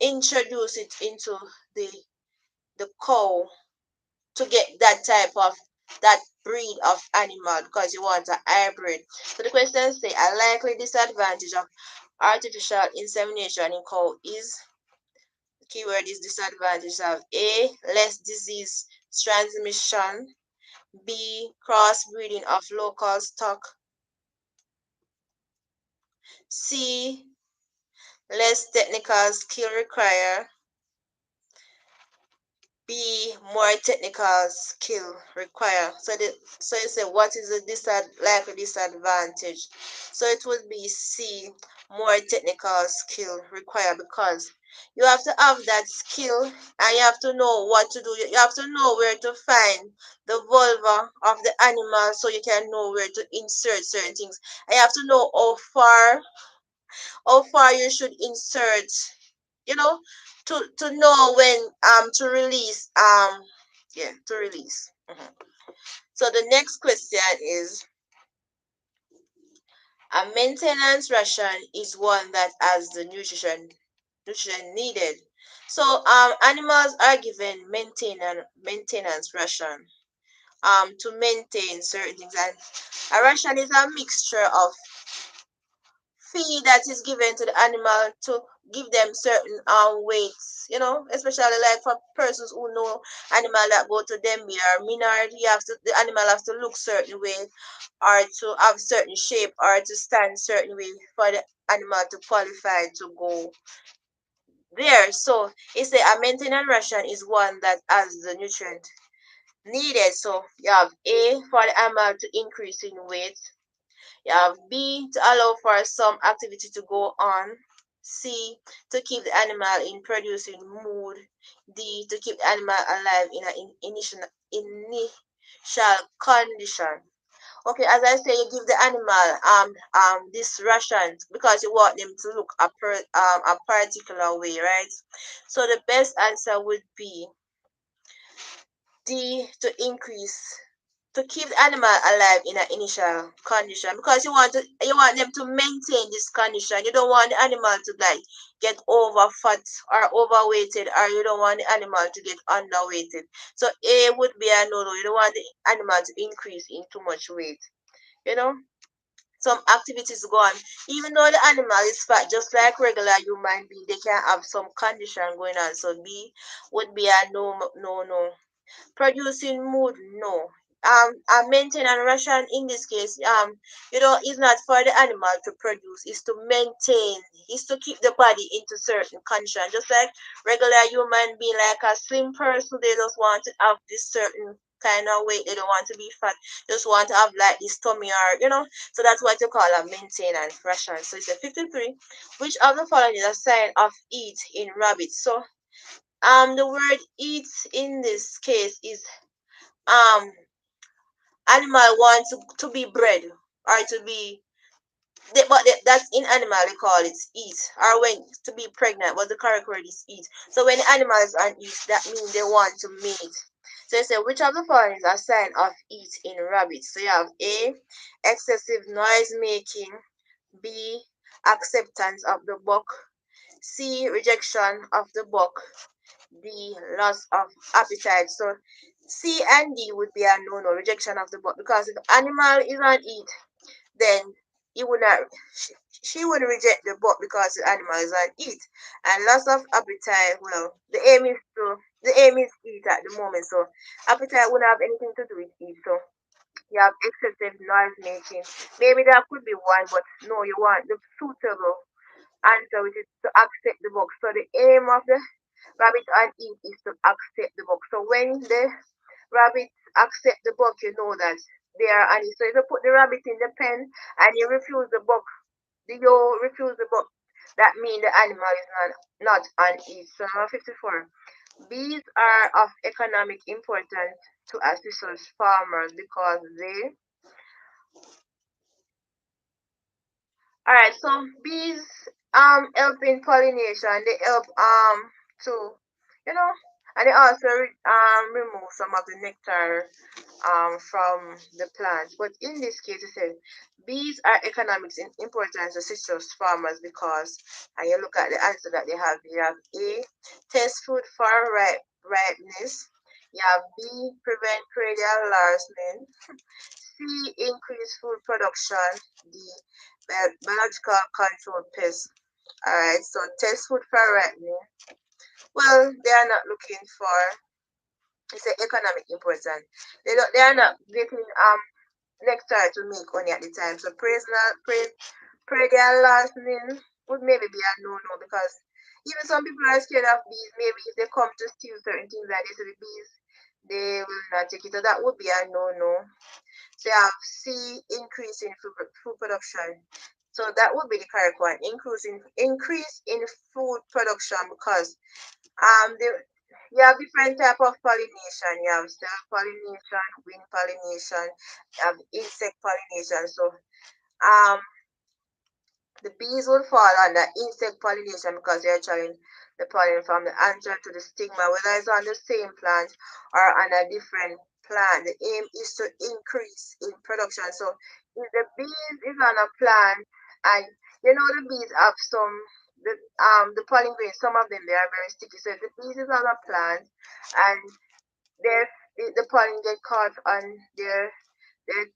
introduce it into the cow to get that type of that breed of animal because you want a hybrid. So the question say a likely disadvantage of artificial insemination in cow is, the keyword is disadvantage of A, less disease transmission, B, crossbreeding of local stock, C, less technical skill required, B, more technical skill required. So you say what is the likely disadvantage? So it would be C, more technical skill required, because you have to have that skill and you have to know what to do. You have to know where to find the vulva of the animal so you can know where to insert certain things. And you have to know how far you should insert, you know, to know when to release to release. So the next question is, a maintenance ration is one that has the nutrition needed. So animals are given maintenance ration to maintain certain things, and a ration is a mixture of feed that is given to the animal to give them certain weights, especially like for persons who know animal that go to them are mineral. The animal has to look certain way or to have certain shape or to stand certain way for the animal to qualify to go there. So it's a maintenance ration is one that has the nutrient needed. So you have A, for the animal to increase in weight. You have B, to allow for some activity to go on. C, to keep the animal in producing mood. D, to keep the animal alive in an initial condition. Okay, as I say, you give the animal this ration because you want them to look a particular way, right? So the best answer would be D, to keep the animal alive in an initial condition, because you want them to maintain this condition. You don't want the animal to like get over fat or overweighted, or you don't want the animal to get underweighted. So A would be a no. You don't want the animal to increase in too much weight. You know, some activities go on. Even though the animal is fat, just like regular human being, they can have some condition going on. So B would be a no, no, no. Producing mood, no. A maintenance ration in this case, it's not for the animal to produce, it's to maintain, it's to keep the body into certain condition. Just like regular human being, like a slim person, they just want to have this certain kind of weight, they don't want to be fat, just want to have like this tummy, or so that's what you call a maintenance ration. So it's a 53. Which of the following is a sign of eat in rabbits? So the word eat in this case is um animal wants to be bred or to be that's in animal they call it eat, or when to be pregnant, but the correct word is eat. So when the animal is on eat, that means they want to mate. So you say which of the following is a sign of eat in rabbits? So you have A, excessive noise making, B, acceptance of the buck, C, rejection of the buck, D, loss of appetite. So C and D would be a no rejection of the buck, because if animal is on eat, then he would not she would reject the buck because the animal is on eat. And loss of appetite, well, the aim is eat at the moment, so appetite wouldn't have anything to do with eat. So you have excessive noise making. Maybe that could be one, but no, you want the suitable answer, which is to accept the box. So the aim of the rabbit and ink is to accept the box. So when the rabbit accept the box, you know that they are honest. So if you put the rabbit in the pen and you refuse the box, you refuse the box, that means the animal is not uneasy. So number 54. Bees are of economic importance to assist farmers because they. Alright, so bees help in pollination. They help to you know, and they also remove some of the nectar from the plants. But in this case, it says bees are economics in importance to citrus farmers because, and you look at the answer that they have, you have A, test food for ripeness. You have B, prevent radial larceny. C, increase food production. D, biological control pests. Alright, so test food for ripening. Well, they are not looking for, it's an economic importance. They are not getting nectar to make honey at the time. So pray their last name would maybe be a no-no because even some people are scared of bees. Maybe if they come to steal certain things like this, the bees, they will not take it. So that would be a no-no. So you have C, increase in food production. So that would be the correct one. Increase in food production because the you have different type of pollination. You have self pollination, wind pollination, you have insect pollination. So um the bees will fall under insect pollination because they're trying the pollen from the anther to the stigma, whether it's on the same plant or on a different plant. The aim is to increase in production. So if the bees is on a plant and the bees have the pollen grains, some of them they are very sticky. So if the bees is on a plant and the pollen get caught on their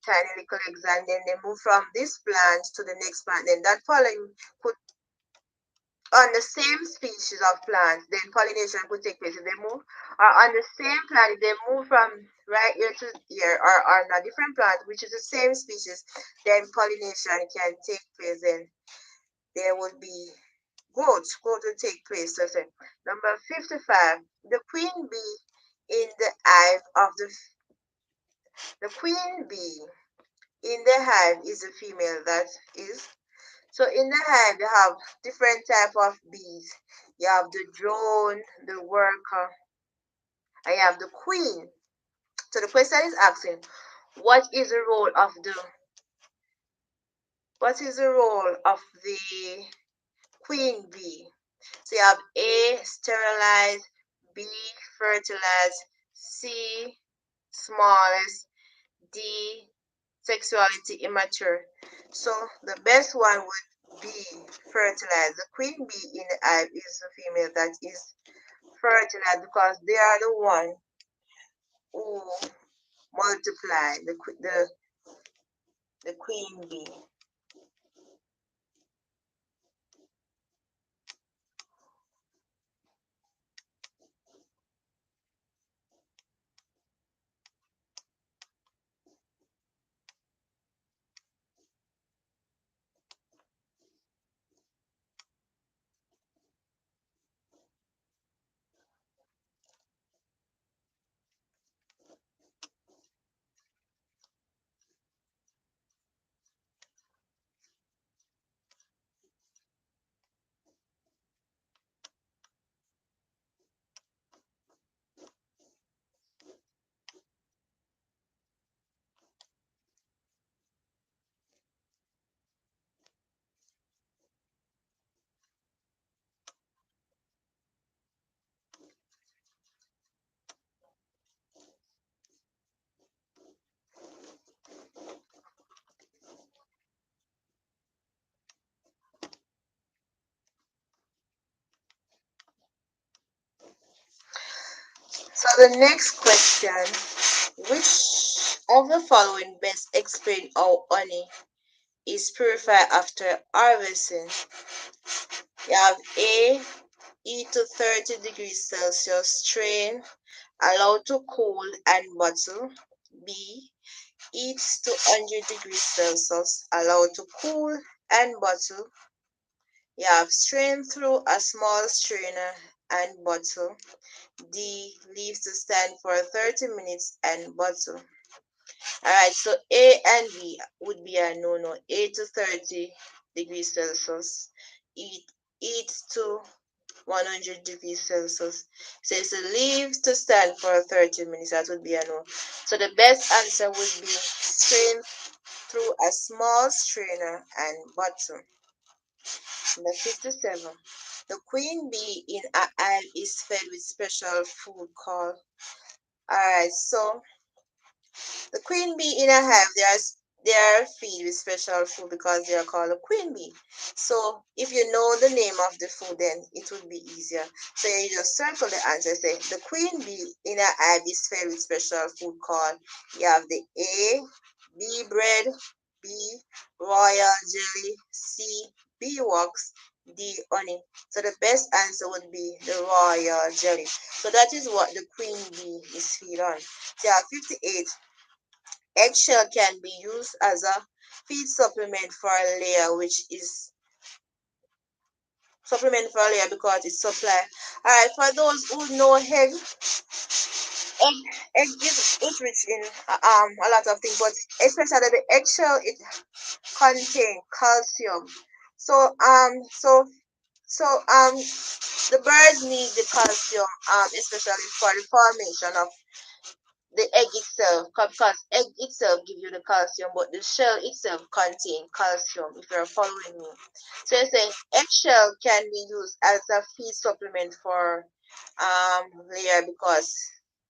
tiny little eggs and then they move from this plant to the next plant, then that pollen could on the same species of plants, then pollination could take place if they move, or on the same plant, if they move from right here to here, or on a different plant, which is the same species, then pollination can take place, and there would be growth will take place. So, number 55, the queen bee in the hive of the queen bee in the hive is a female that is. So in the hive, you have different type of bees. You have the drone, the worker, and you have the queen. So the question is asking, what is the role of the queen bee? So you have A, sterilize, B, fertilize, C, smallest, D, sexuality immature. So the best one would be fertilized. The queen bee in the hive is the female that is fertilized because they are the one who multiply the queen bee. So the next question, which of the following best explain how honey is purified after harvesting? You have A, heat to 30 degrees Celsius, strain, allowed to cool and bottle. B, heat to 100 degrees Celsius, allowed to cool and bottle. You have strain through a small strainer and bottle. D. Leaves to stand for 30 minutes and bottle. Alright, so A and B would be a no-no. A to 30 degrees Celsius. Heat, heat to 100 degrees Celsius. So it's a leave to stand for 30 minutes. That would be a no. So the best answer would be strain through a small strainer and bottle. Number 57. The queen bee in a hive is fed with special food called. Alright, so the queen bee in a hive, they are feed with special food because they are called a queen bee. So if you know the name of the food, then it would be easier. So you just circle the answer. Say the queen bee in a hive is fed with special food called. You have the A, bee bread, B, royal jelly, C, bee wax, D, honey. So the best answer would be the royal jelly. So that is what the queen bee is feed on. So you have 58. Eggshell can be used as a feed supplement for a layer, which is supplement for a layer because it's supply. Alright, for those who know egg, egg is rich in a lot of things, but especially the eggshell, it contains calcium. So so the birds need the calcium especially for the formation of the egg itself, because egg itself give you the calcium, but the shell itself contain calcium, if you're following me. So you say eggshell can be used as a feed supplement for layer because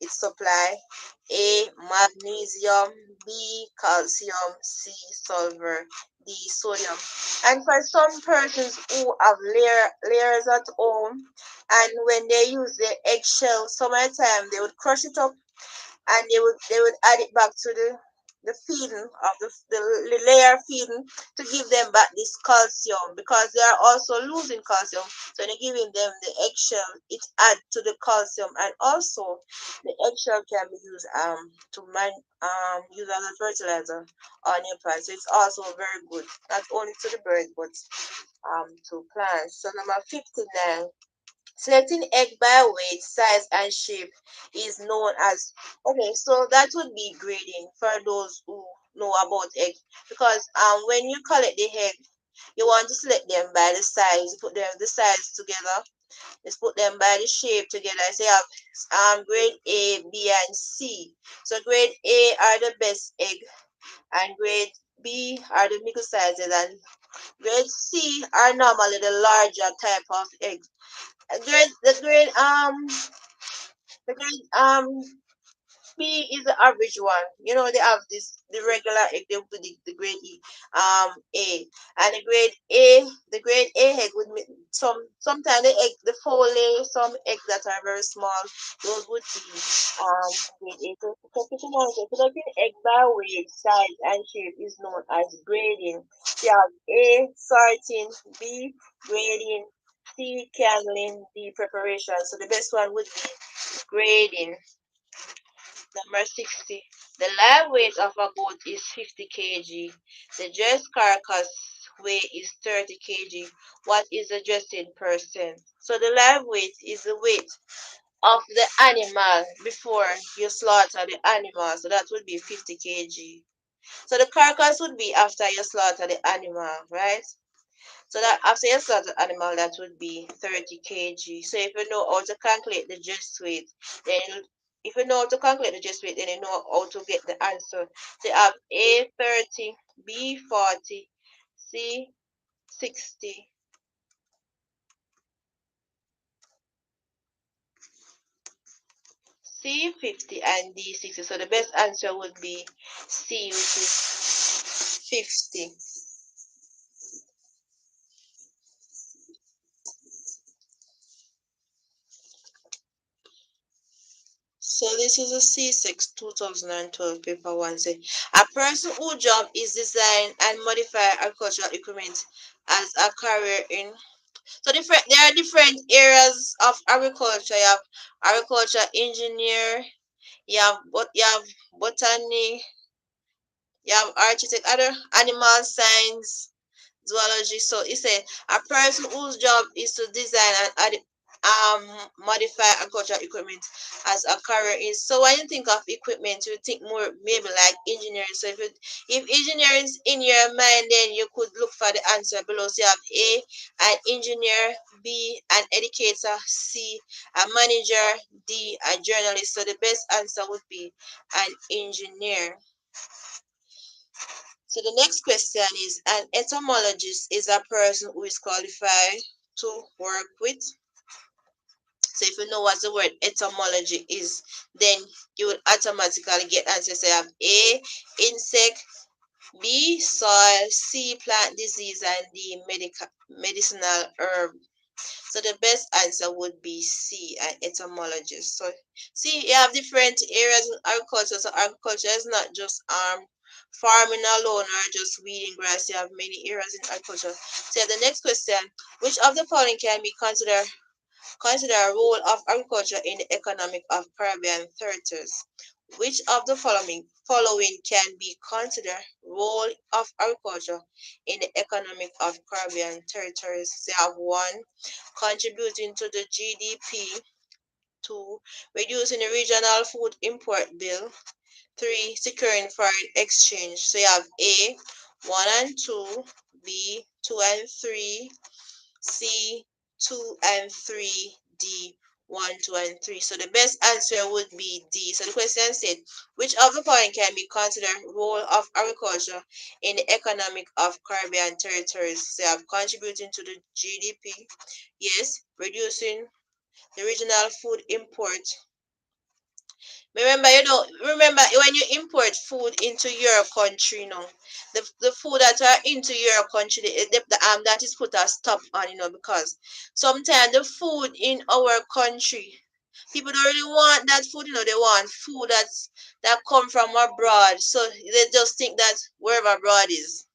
it supply A, magnesium, B, calcium, C, sulfur, D, sodium. And for some persons who have layers at home, and when they use the eggshell, some of the time they would crush it up and they would add it back to the feeding of the layer feeding to give them back this calcium because they are also losing calcium. So when you're giving them the eggshell, it adds to the calcium, and also the eggshell can be used to use as a fertilizer on your plants. So it's also very good, not only to the birds but to plants. So number 59. Selecting egg by weight, size, and shape is known as. Okay, so that would be grading for those who know about egg. Because when you collect the egg, you want to select them by the size, put them the size together, just put them by the shape together. So you have grade A, B, and C. So grade A are the best egg, and grade B are the middle sizes, and grade C are normally the larger type of eggs. The grade B is the average one. You know, they have the regular egg, they put the grade A. And the grade A egg would make sometimes the egg the folate, some eggs that are very small, those would be grade A. So selecting egg by weight, size, and shape is known as grading. You have A, sorting, B, grading, C, candling, D, preparation. So the best one would be grading. Number 60. The live weight of a goat is 50 kg. The dressed carcass weight is 30 kg. What is the dressing percent? So the live weight is the weight of the animal before you slaughter the animal. So that would be 50 kg. So the carcass would be after you slaughter the animal, right? So that after you slaughter the animal, that would be 30 kg. So if you know how to calculate the just weight, then if you know how to calculate the just weight, then you know how to get the answer. So you have A 30, B 40, C 60, C 50, and D 60. So the best answer would be C, which is 50. So this is a C6 2012 paper one. Say a person whose job is design and modify agricultural equipment as a career in. So different there are different areas of agriculture. You have agriculture engineer, you have botany, you have architect, other animal science, zoology. So it said a person whose job is to design and modify agricultural equipment as a career is. So when you think of equipment, you think more maybe like engineering. So if engineering is in your mind, then you could look for the answer below. So you have A, an engineer; B, an educator; C, a manager; D, a journalist. So the best answer would be an engineer. So the next question is, an etymologist is a person who is qualified to work with. So if you know what the word etymology is, then you will automatically get answers. So you have A, insect; B, soil; C, plant disease; and D, medicinal herb. So the best answer would be C, an etymologist. So see, you have different areas in agriculture. So agriculture is not just farming alone or just weeding grass. You have many areas in agriculture. So the next question: which of the following can be consider a role of agriculture in the economic of Caribbean territories? Which of the following can be considered role of agriculture in the economic of Caribbean territories? They have one, contributing to the GDP; two, reducing the regional food import bill; three, securing foreign exchange. So you have A, 1 and 2; B, 2 and 3; C, 2 and 3; D, 1, 2 and 3. So the best answer would be D. So the question said, which of the following can be considered role of agriculture in the economic of Caribbean territories? So you have contributing to the GDP. Yes, reducing the regional food import. Remember when you import food into your country, the food that are into your country, that is put a stop on, because sometimes the food in our country, people don't really want that food, they want food that come from abroad. So they just think that wherever abroad is.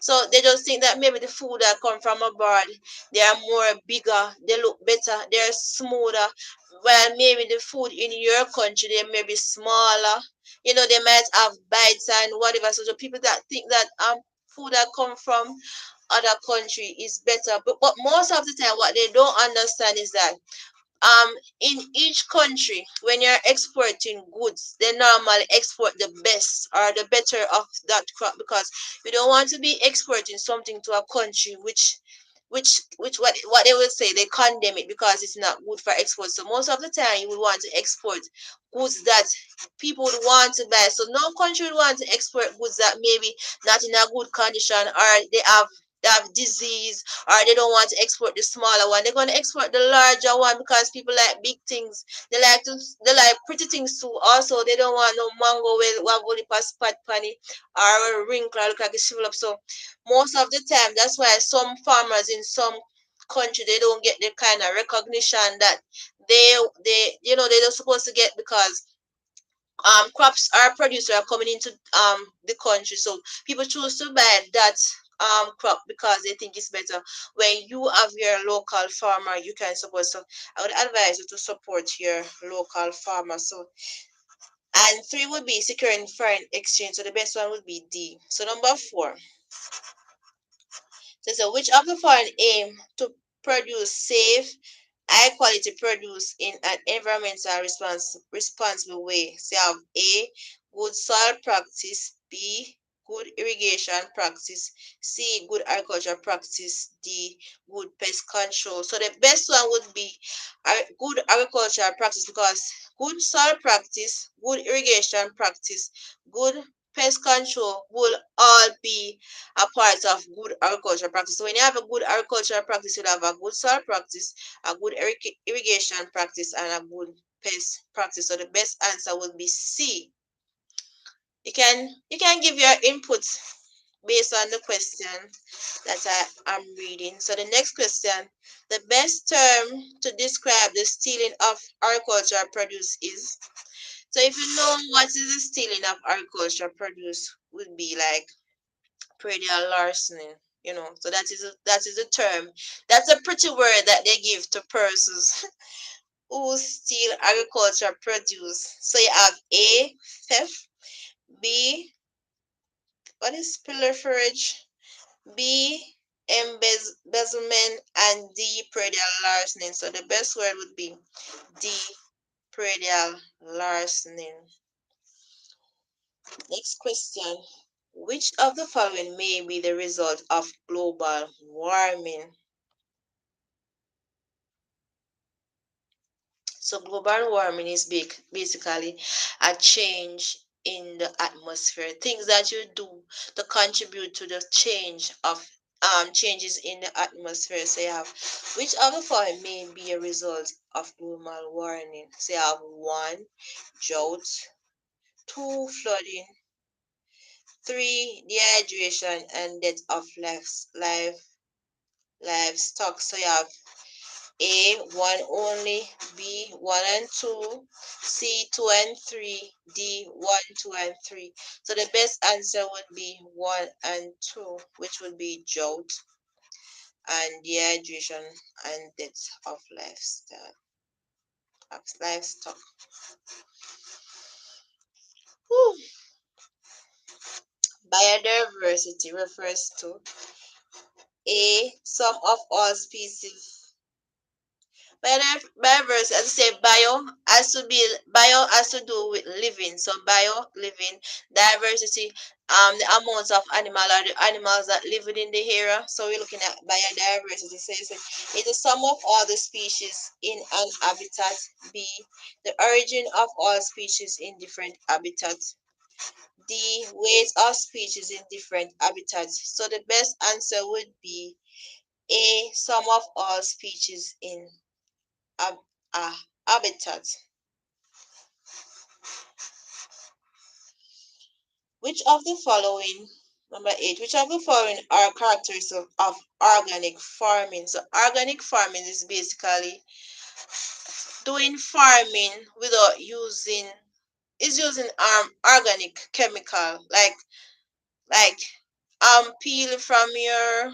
So they just think that maybe the food that come from abroad, they are more bigger, they look better, they're smoother. While maybe the food in your country, they may be smaller. They might have bites and whatever. So the people that think that food that come from other country is better. But most of the time what they don't understand is that in each country, when you're exporting goods, they normally export the best or the better of that crop, because you don't want to be exporting something to a country which what they will say, they condemn it because it's not good for export. So most of the time you would want to export goods that people would want to buy. So no country would want to export goods that maybe not in a good condition, or they have disease, or they don't want to export the smaller one. They're going to export the larger one because people like big things. They like pretty things too. Also, they don't want no mango with have only pass spot panny or a wrinkle look like a shrivel up. So most of the time, that's why some farmers in some country, they don't get the kind of recognition that they're supposed to get, because crops are produced are coming into the country. So people choose to buy that crop because they think it's better. When you have your local farmer, you can support. So I would advise you to support your local farmer. So, and three would be securing foreign exchange. So the best one would be D. So number four. So which of the following aim to produce safe, high quality produce in an environmental responsible way? So you have A, good soil practice; B, good irrigation practice; C, good agriculture practice; D, good pest control. So the best one would be good agricultural practice, because good soil practice, good irrigation practice, good pest control will all be a part of good agricultural practice. So when you have a good agricultural practice, you'll have a good soil practice, a good irrigation practice, and a good pest practice. So the best answer would be C. You can give your input based on the question that I am reading. So the next question: the best term to describe the stealing of agricultural produce is. So if you know what is the stealing of agricultural produce, would be like predial larceny. So that is a term. That's a pretty word that they give to persons who steal agricultural produce. So you have A, theft; B, what is pilferage; B, embezzlement, and D, predial larceny. So the best word would be D, predial larceny. Next question. Which of the following may be the result of global warming? So global warming is basically a change in the atmosphere. Things that you do to contribute to the changes in the atmosphere. So you have which of the following may be a result of global warming? So you have one, drought, two, flooding, three, dehydration and death of livestock. So you have A, one only, B, one and two, C, two and three, D, one, two, and three. So the best answer would be one and two, which would be drought and dehydration and death of livestock. Whew. Biodiversity refers to A, sum of all species. Bioverse, as I say, bio has to do with living. So bio living, diversity, the amounts of animal or the animals that live within the area. So we're looking at biodiversity. So it's the sum of all the species in an habitat. B, the origin of all species in different habitats. D, weight of species in different habitats. So the best answer would be A, sum of all species in a habitat. Which of the following, number 8, which of the following are characteristics of organic farming? So organic farming is basically doing farming without using organic chemical like peel from your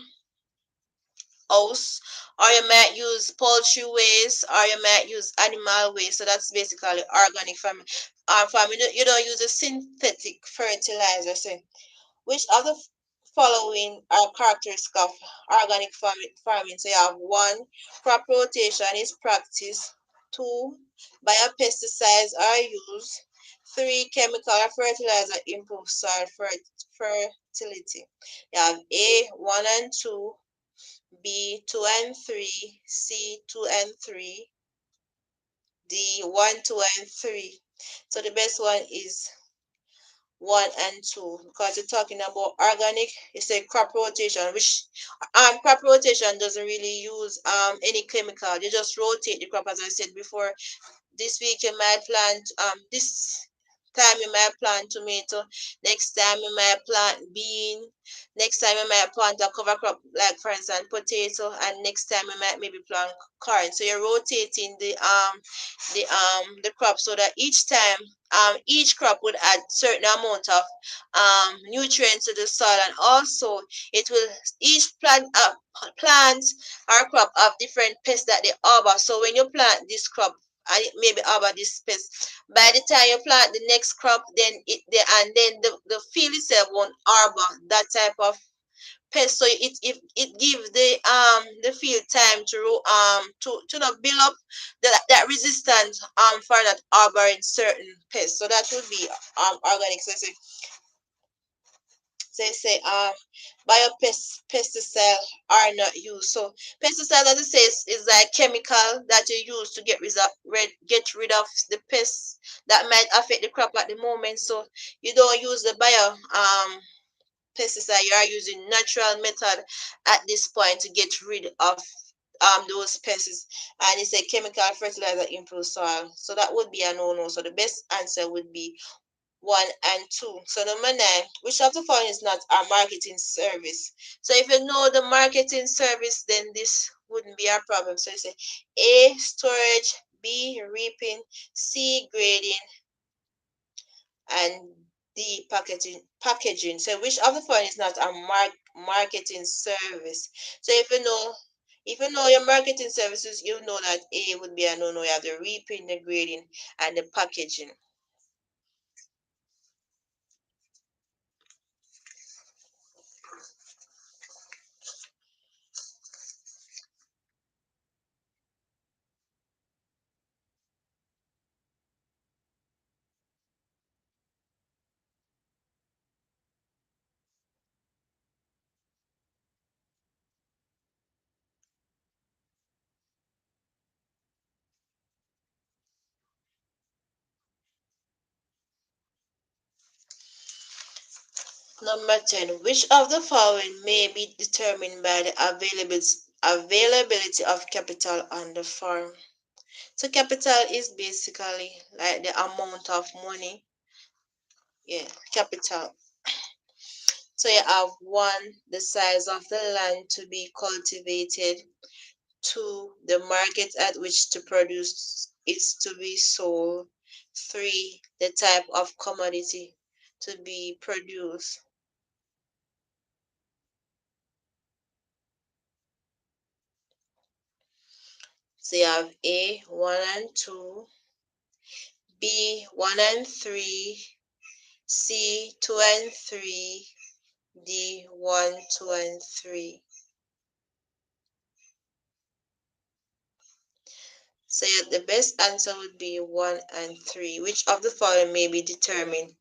house, or you might use poultry waste, or you might use animal waste. So that's basically organic farming. Farming, you don't use a synthetic fertilizer. So which of the following are characteristics of organic farming? So you have one, crop rotation is practiced. Two, biopesticides are used. Three, chemical fertilizer improve soil fertility. You have A, one and two, B, two and three, C, two and three, D, one, two, and three. So the best one is one and two because you're talking about organic. It's a crop rotation, which crop rotation doesn't really use any chemical. You just rotate the crop, as I said before. This week you might plant this time you might plant tomato, next time you might plant bean, next time you might plant a cover crop like for instance potato, and next time you might maybe plant corn. So you're rotating the crop so that each time each crop would add certain amount of nutrients to the soil, and also it will each plant or crop have different pests that they harbor. So when you plant this crop and it maybe harbor this pest, by the time you plant the next crop, then the field itself won't harbor that type of pest. So it gives the field time to not build up that resistance for that harboring certain pests. So that would be organic. So say biopesticides are not used. So pesticide, as it says, is like chemical that you use to get rid of the pests that might affect the crop at the moment. So you don't use the pesticide. You are using natural method at this point to get rid of those pests, and it's a chemical fertilizer improves soil. So that would be a no-no. So the best answer would be one and two. So number nine, which of the following is not a marketing service? So if you know the marketing service, then this wouldn't be a problem. So you say A, storage, B, reaping, C, grading, and D, packaging. So which of the following is not a marketing service? So if you know your marketing services, you know that A would be a no-no. You have the reaping, the grading, and the packaging. Number 10. Which of the following may be determined by the availability of capital on the farm? So capital is basically like the amount of money. Yeah, capital. So you have one, the size of the land to be cultivated. Two, the market at which to produce is to be sold. Three, the type of commodity to be produced. So you have A, 1 and 2, B, 1 and 3, C, 2 and 3, D, 1, 2 and 3. So the best answer would be 1 and 3. Which of the following may be determined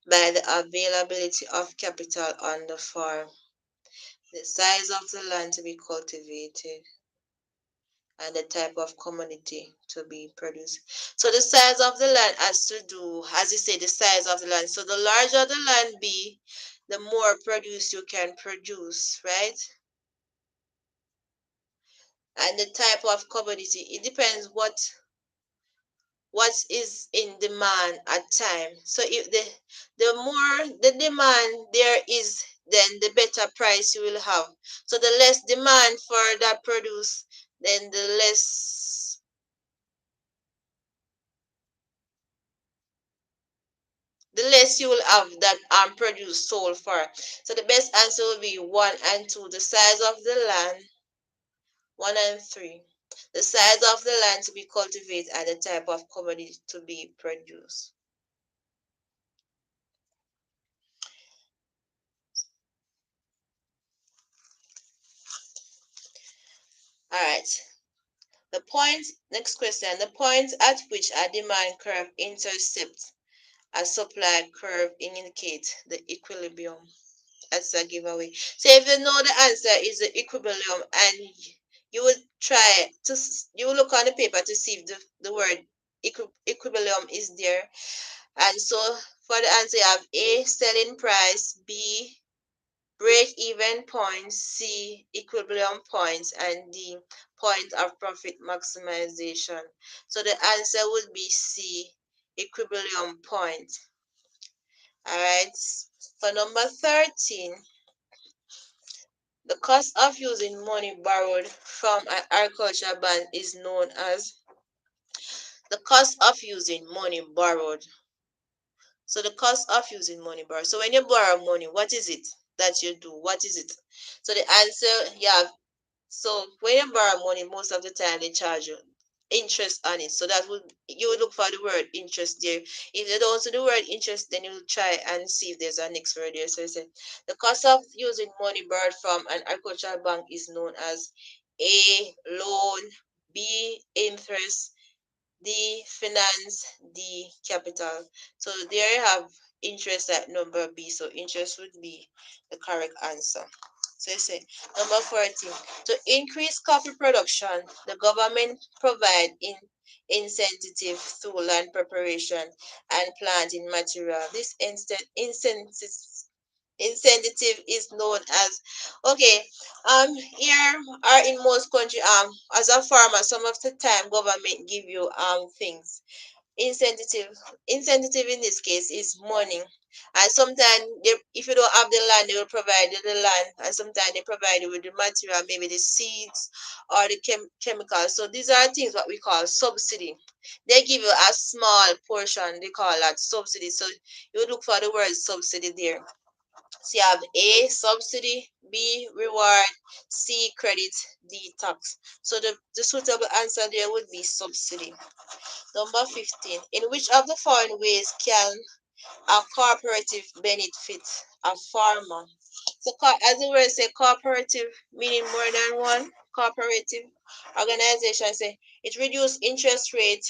by the availability of capital on the farm? The size of the land to be cultivated and the type of commodity to be produced. So the size of the land has to do, as you say, the size of the land. So the larger the land be, the more produce you can produce, right? And the type of commodity, it depends what is in demand at time. So if the more the demand there is, then the better price you will have. So the less demand for that produce, then the less you will have that produce sold for. So the best answer will be 1 and 2, the size of the land. 1 and 3, the size of the land to be cultivated and the type of commodity to be produced. All right. Next question. The point at which a demand curve intercepts a supply curve indicates the equilibrium. That's a giveaway. So if you know the answer is the equilibrium, and you would try to, you will look on the paper to see if the word equilibrium is there. And so for the answer, you have A, selling price, B, break-even points, C, equilibrium points, and D, point of profit maximization. So the answer would be C, equilibrium point. All right. For number 13, the cost of using money borrowed from an agricultural bank is known as the cost of using money borrowed. So the cost of using money borrowed. So when you borrow money, what is it that you do? What is it? So the answer, yeah. So when you borrow money, most of the time they charge you interest on it. So that would, you would look for the word interest there. If you don't see the word interest, then you will try and see if there's a next word there. So I said the cost of using money borrowed from an agricultural bank is known as A, loan, B, interest, D, finance, D, capital. So there you have interest at number B. So interest would be the correct answer. So you say number 14. To increase coffee production, the government provide incentive through land preparation and planting material. This incentive is known as, okay, here are in most country, as a farmer, some of the time government give you things, incentive. Incentive in this case is money, and sometimes if you don't have the land, they will provide you the land, and sometimes they provide you with the material, maybe the seeds or the chemicals. So these are things what we call subsidy. They give you a small portion, they call that subsidy. So you look for the word subsidy there. So you have A, subsidy, B, reward, C, credit, D, tax. So the suitable answer there would be subsidy. Number 15. In which of the following ways can a cooperative benefit a farmer? So as the word say, cooperative meaning more than one cooperative organization. Say it reduce interest rate.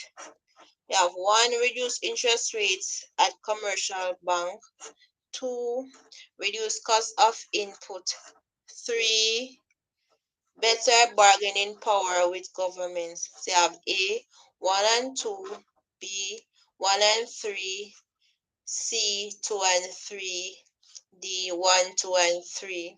You have one, reduce interest rates at commercial bank. Two, reduce cost of input. Three, better bargaining power with governments. So you have A, 1 and 2, B, 1 and 3, C, 2 and 3, D 1, 2, and 3.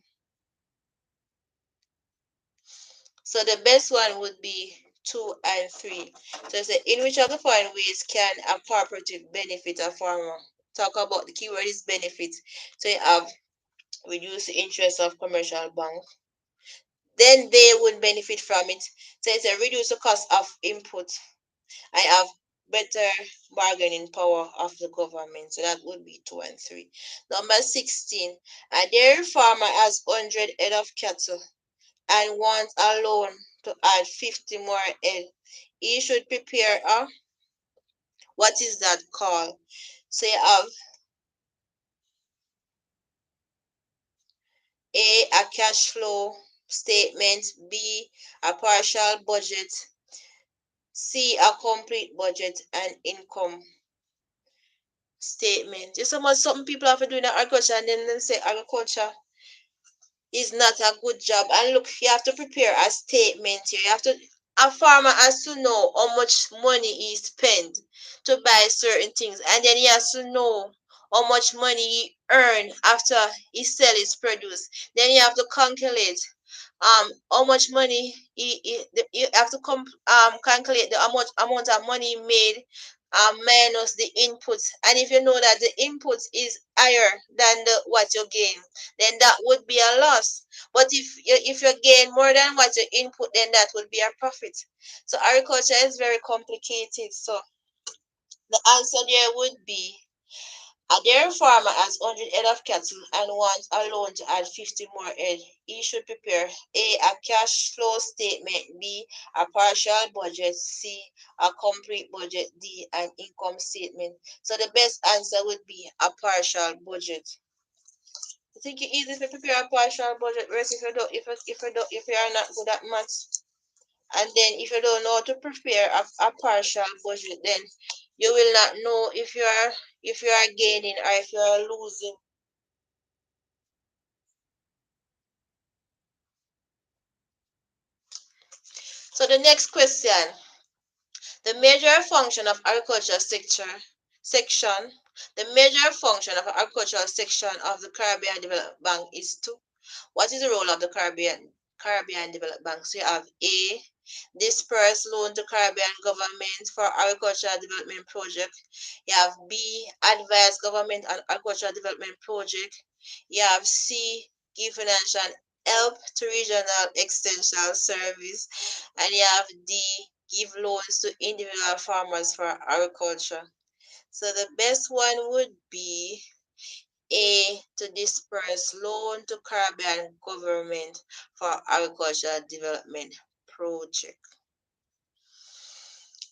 So the best one would be 2 and 3. So it's in which of the following ways can a cooperative benefit a farmer? Talk about the keyword is benefit. So you have reduce the interest of commercial bank. Then they would benefit from it. So it's a reduce the cost of input. I have better bargaining power of the government. So that would be 2 and 3. Number 16. A dairy farmer has 100 head of cattle and wants a loan to add 50 more head. He should prepare a, what is that called? So you have A cash flow statement, B, a partial budget, C, a complete budget, and income statement. Just so much something people have to do in agriculture and then they say agriculture is not a good job. And look, you have to prepare a statement here. You have to a farmer has to know how much money he spent to buy certain things, and then he has to know how much money he earned after he sell his produce. Then you have to calculate how much money you have to calculate the amount of money he made minus the inputs. And if you know that the inputs is higher than the what you gain, then that would be a loss. But if you gain more than what you input, then that would be a profit. So agriculture is very complicated. So the answer there would be a dairy farmer has 100 head of cattle and wants a loan to add 50 more head. He should prepare A cash flow statement, B, a partial budget, C, a complete budget, D, an income statement. So the best answer would be a partial budget. I think it's easy to prepare a partial budget, whereas if you are not good at maths, and then if you don't know how to prepare a partial budget, then you will not know if you are gaining or if you are losing. So the next question, the major function of agricultural section, the major function of agricultural section of the Caribbean Development Bank is to, what is the role of the Caribbean Development Bank? So you have A, disperse loan to Caribbean government for agricultural development project. You have B, advise government on agricultural development project. You have C, give financial help to regional extension service. And you have D, give loans to individual farmers for agriculture. So the best one would be A, to disperse loan to Caribbean government for agricultural development project.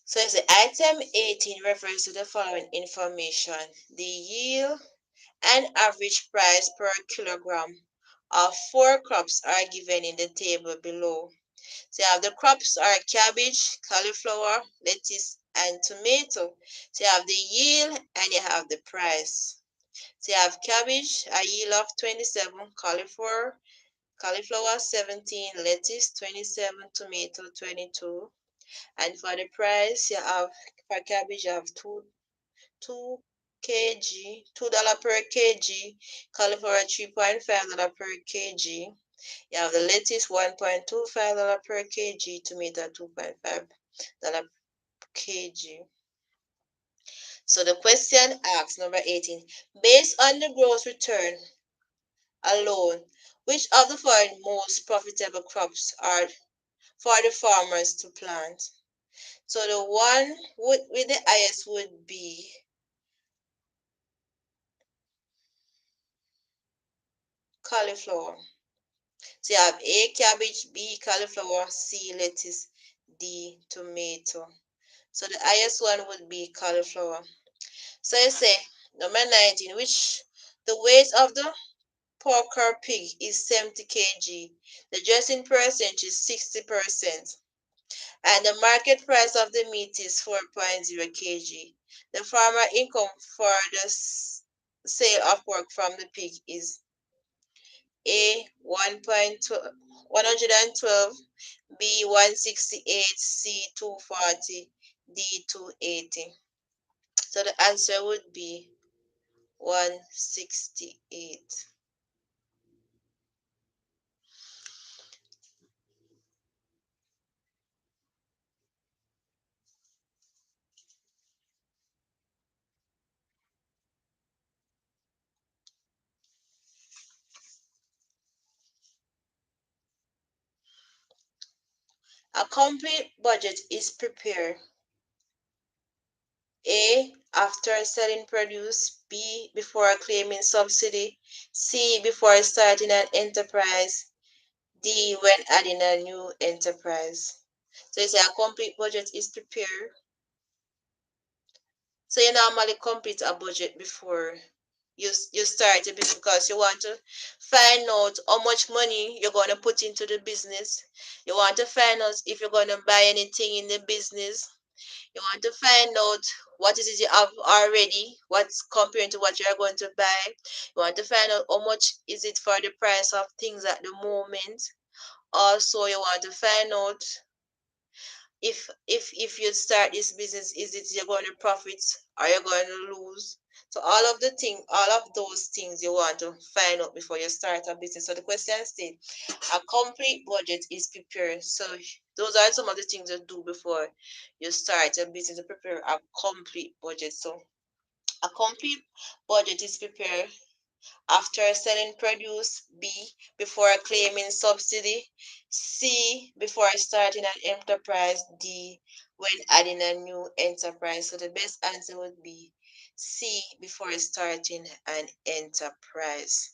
So it's the item 18 refers to the following information. The yield and average price per kilogram of four crops are given in the table below. So you have the crops are cabbage, cauliflower, lettuce, and tomato. So you have the yield and you have the price. So you have cabbage, a yield of 27, cauliflower 17, lettuce 27, tomato 22. And for the price, you have for cabbage you have 2 kg, $2 per kg, cauliflower $3.5 per kg. You have the lettuce $1.25 per kg, tomato $2.5 per kg. So the question asks, number 18, based on the gross return alone, which of the following most profitable crops are for the farmers to plant? So the one with the highest would be cauliflower. So you have A cabbage, B cauliflower, C lettuce, D tomato. So the highest one would be cauliflower. So you say number 19, which the weight of the pork or pig is 70 kg. The dressing percentage is 60%. And the market price of the meat is 4.0 kg. The farmer income for the sale of pork from the pig is A 112, B 168, C 240, D 280. So the answer would be 168. A complete budget is prepared: A. After selling produce. B. Before claiming subsidy. C. Before starting an enterprise. D. When adding a new enterprise. So you say a complete budget is prepared. So you normally complete a budget before you start a business, because you want to find out how much money you're going to put into the business. You want to find out if you're going to buy anything in the business. You want to find out what is it you have already, what's comparing to what you're going to buy. You want to find out how much is it for the price of things at the moment. Also, you want to find out if you start this business, is it you're going to profit or you're going to lose. So all of those things you want to find out before you start a business. So the question states a complete budget is prepared. So those are some of the things you do before you start a business to prepare a complete budget. So a complete budget is prepared after selling produce. B. Before claiming subsidy. C. Before starting an enterprise. D. When adding a new enterprise. So the best answer would be C. Before starting an enterprise.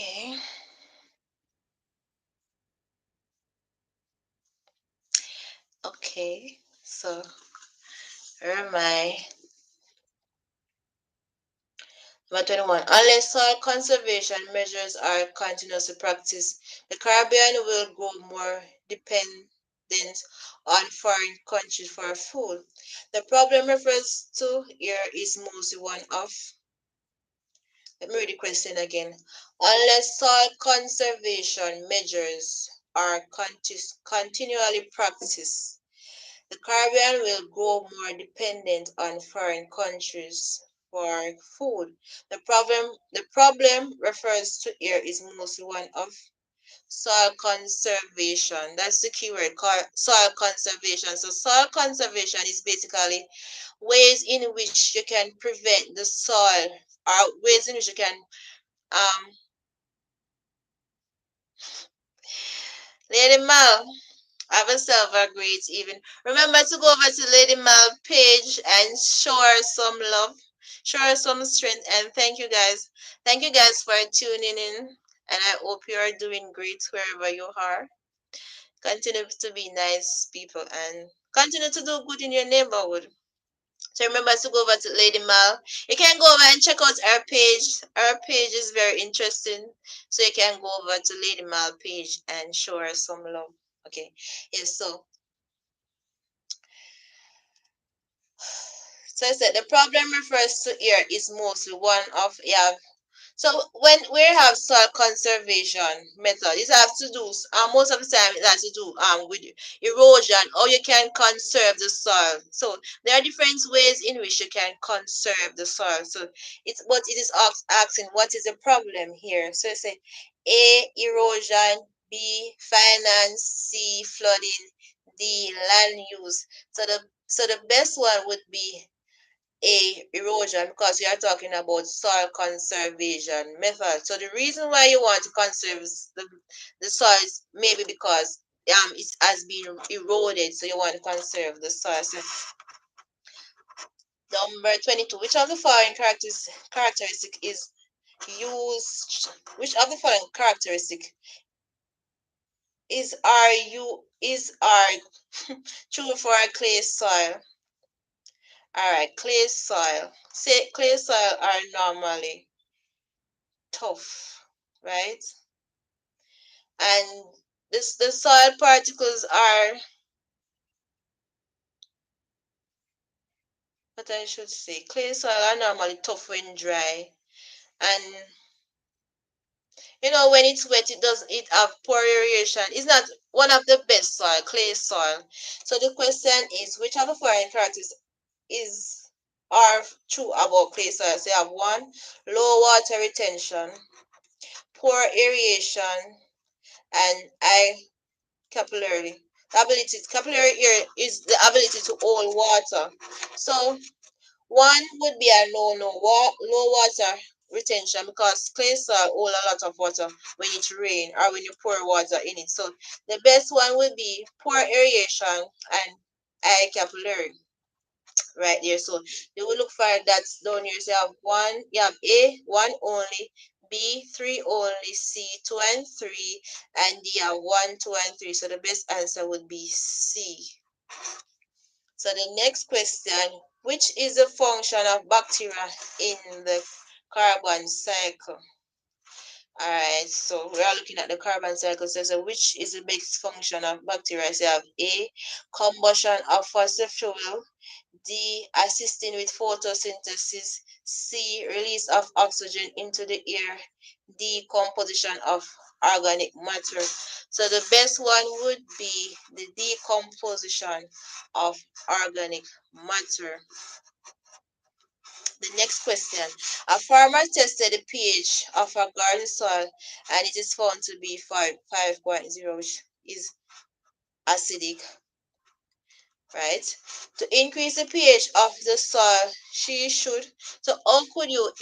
Okay. Okay. So where am I? Number 21. Unless soil conservation measures are continuously practiced, the Caribbean will grow more dependent on foreign countries for food. The problem refers to here is mostly one of, let me read the question again. Unless soil conservation measures are continually practiced, the Caribbean will grow more dependent on foreign countries for food. The problem refers to here is mostly one of soil conservation. That's the keyword, soil conservation. So soil conservation is basically ways in which you can prevent the soil, or ways in which you can um Lady Mal, have yourself a great evening. Remember to go over to Lady Mal page and show her some love, show her some strength, and thank you guys. Thank you guys for tuning in, and I hope you are doing great wherever you are. Continue to be nice people and continue to do good in your neighborhood. So remember to go over to Lady Mal. You can go over and check out her page. Her page is very interesting. So you can go over to Lady Mal page and show her some love. Okay. Yes, so I said the problem refers to here is mostly one of, yeah. So when we have soil conservation method, it has to do most of the time it has to do with erosion, or you can conserve the soil. So there are different ways in which you can conserve the soil. So it's what it is asking what is the problem here. So I say A, erosion. B, finance. C, flooding. D, land use. So the best one would be A, erosion, because we are talking about soil conservation method. So the reason why you want to conserve the soil is maybe because it has been eroded, so you want to conserve the soil. So Number 22. Which of the following characteristic is used? Which of the following characteristic is are true for a clay soil? All right, clay soil. Say clay soil are normally tough, right? And the soil particles are, what I should say, clay soil are normally tough when dry, and when it's wet, it have poor aeration. It's not one of the best soil, clay soil. So the question is, which of the following characteristics is are true about clay soil? So you have one, low water retention, poor aeration, and high capillary. Capillary air is the ability to hold water. So one would be a no, low water retention, because clay soil hold a lot of water when it rain or when you pour water in it. So the best one would be poor aeration and high capillary right there. So you will look for that down here. So you have A, one only, B, three only, C, two and three, and D, have one, two, and three. So the best answer would be C. So the next question, which is the function of bacteria in the carbon cycle? All right, so we are looking at the carbon cycle. So which is the best function of bacteria? So you have A, combustion of fossil fuel, D, assisting with photosynthesis, C, release of oxygen into the air, D, composition of organic matter. So the best one would be the decomposition of organic matter. The next question. A farmer tested the pH of a garden soil and it is found to be 5.0, which is acidic, right? To increase the pH of the soil, she should. So, how could you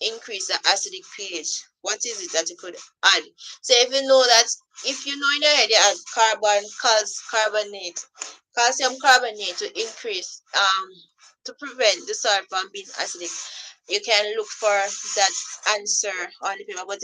increase the acidic pH? What is it that you could add? So, if you know in your head you add carbonate, calcium carbonate to increase, to prevent the soil from being acidic, you can look for that answer on the paper. But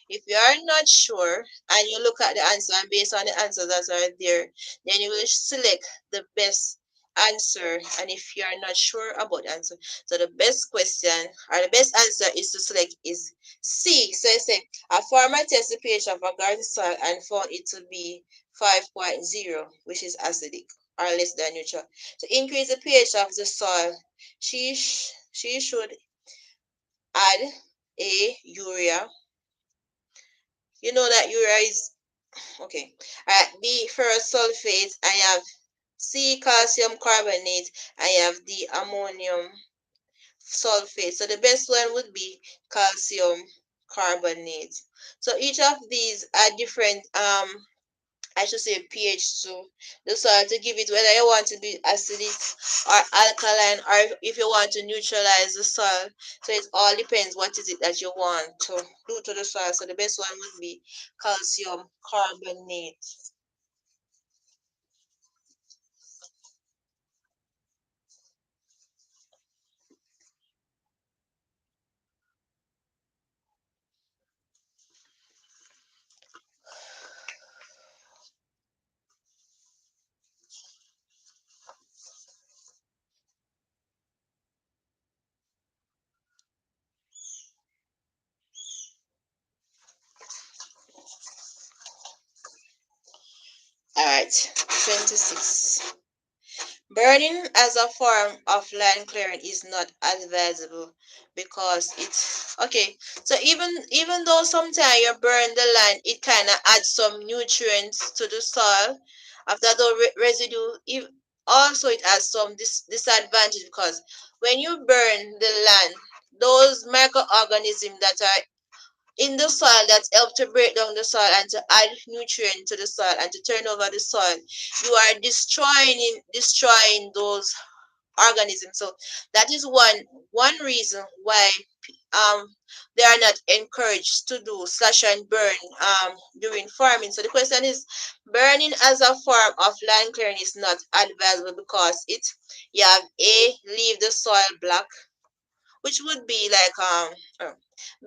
if you are not sure and you look at the answer and based on the answers that are there, then you will select the best answer. And if you are not sure about the answer, so the best question or the best answer is to select is C. So it said a farmer tested the pH of a garden soil and found it to be 5.0, which is acidic or less than neutral. To increase the pH of the soil, she should add A, urea. You know that urea is okay. B, ferrous sulfate. I have C, calcium carbonate. I have D, ammonium sulfate. So the best one would be calcium carbonate. So each of these are different, I should say pH to the soil to give it whether you want to be acidic or alkaline, or if you want to neutralize the soil. So it all depends what is it that you want to do to the soil. So the best one would be calcium carbonate. All right, 26. Burning as a form of land clearing is not advisable because it's okay. So even though sometimes you burn the land, it kind of adds some nutrients to the soil. After the residue, also it has some disadvantage because when you burn the land, those microorganisms that are in the soil that help to break down the soil and to add nutrient to the soil and to turn over the soil, you are destroying those organisms. So that is one reason why um they are not encouraged to do slash and burn during farming. So the question is, burning as a form of land clearing is not advisable because it, you have A, leave the soil black, which would be like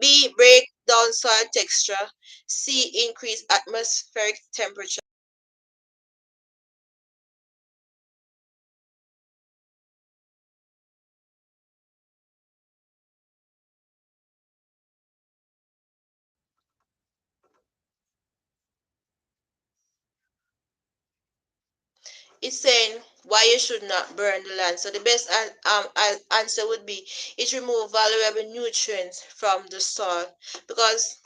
B, break down soil texture, C, increase atmospheric temperature. It's saying why you should not burn the land. So the best answer would be it remove valuable nutrients from the soil, because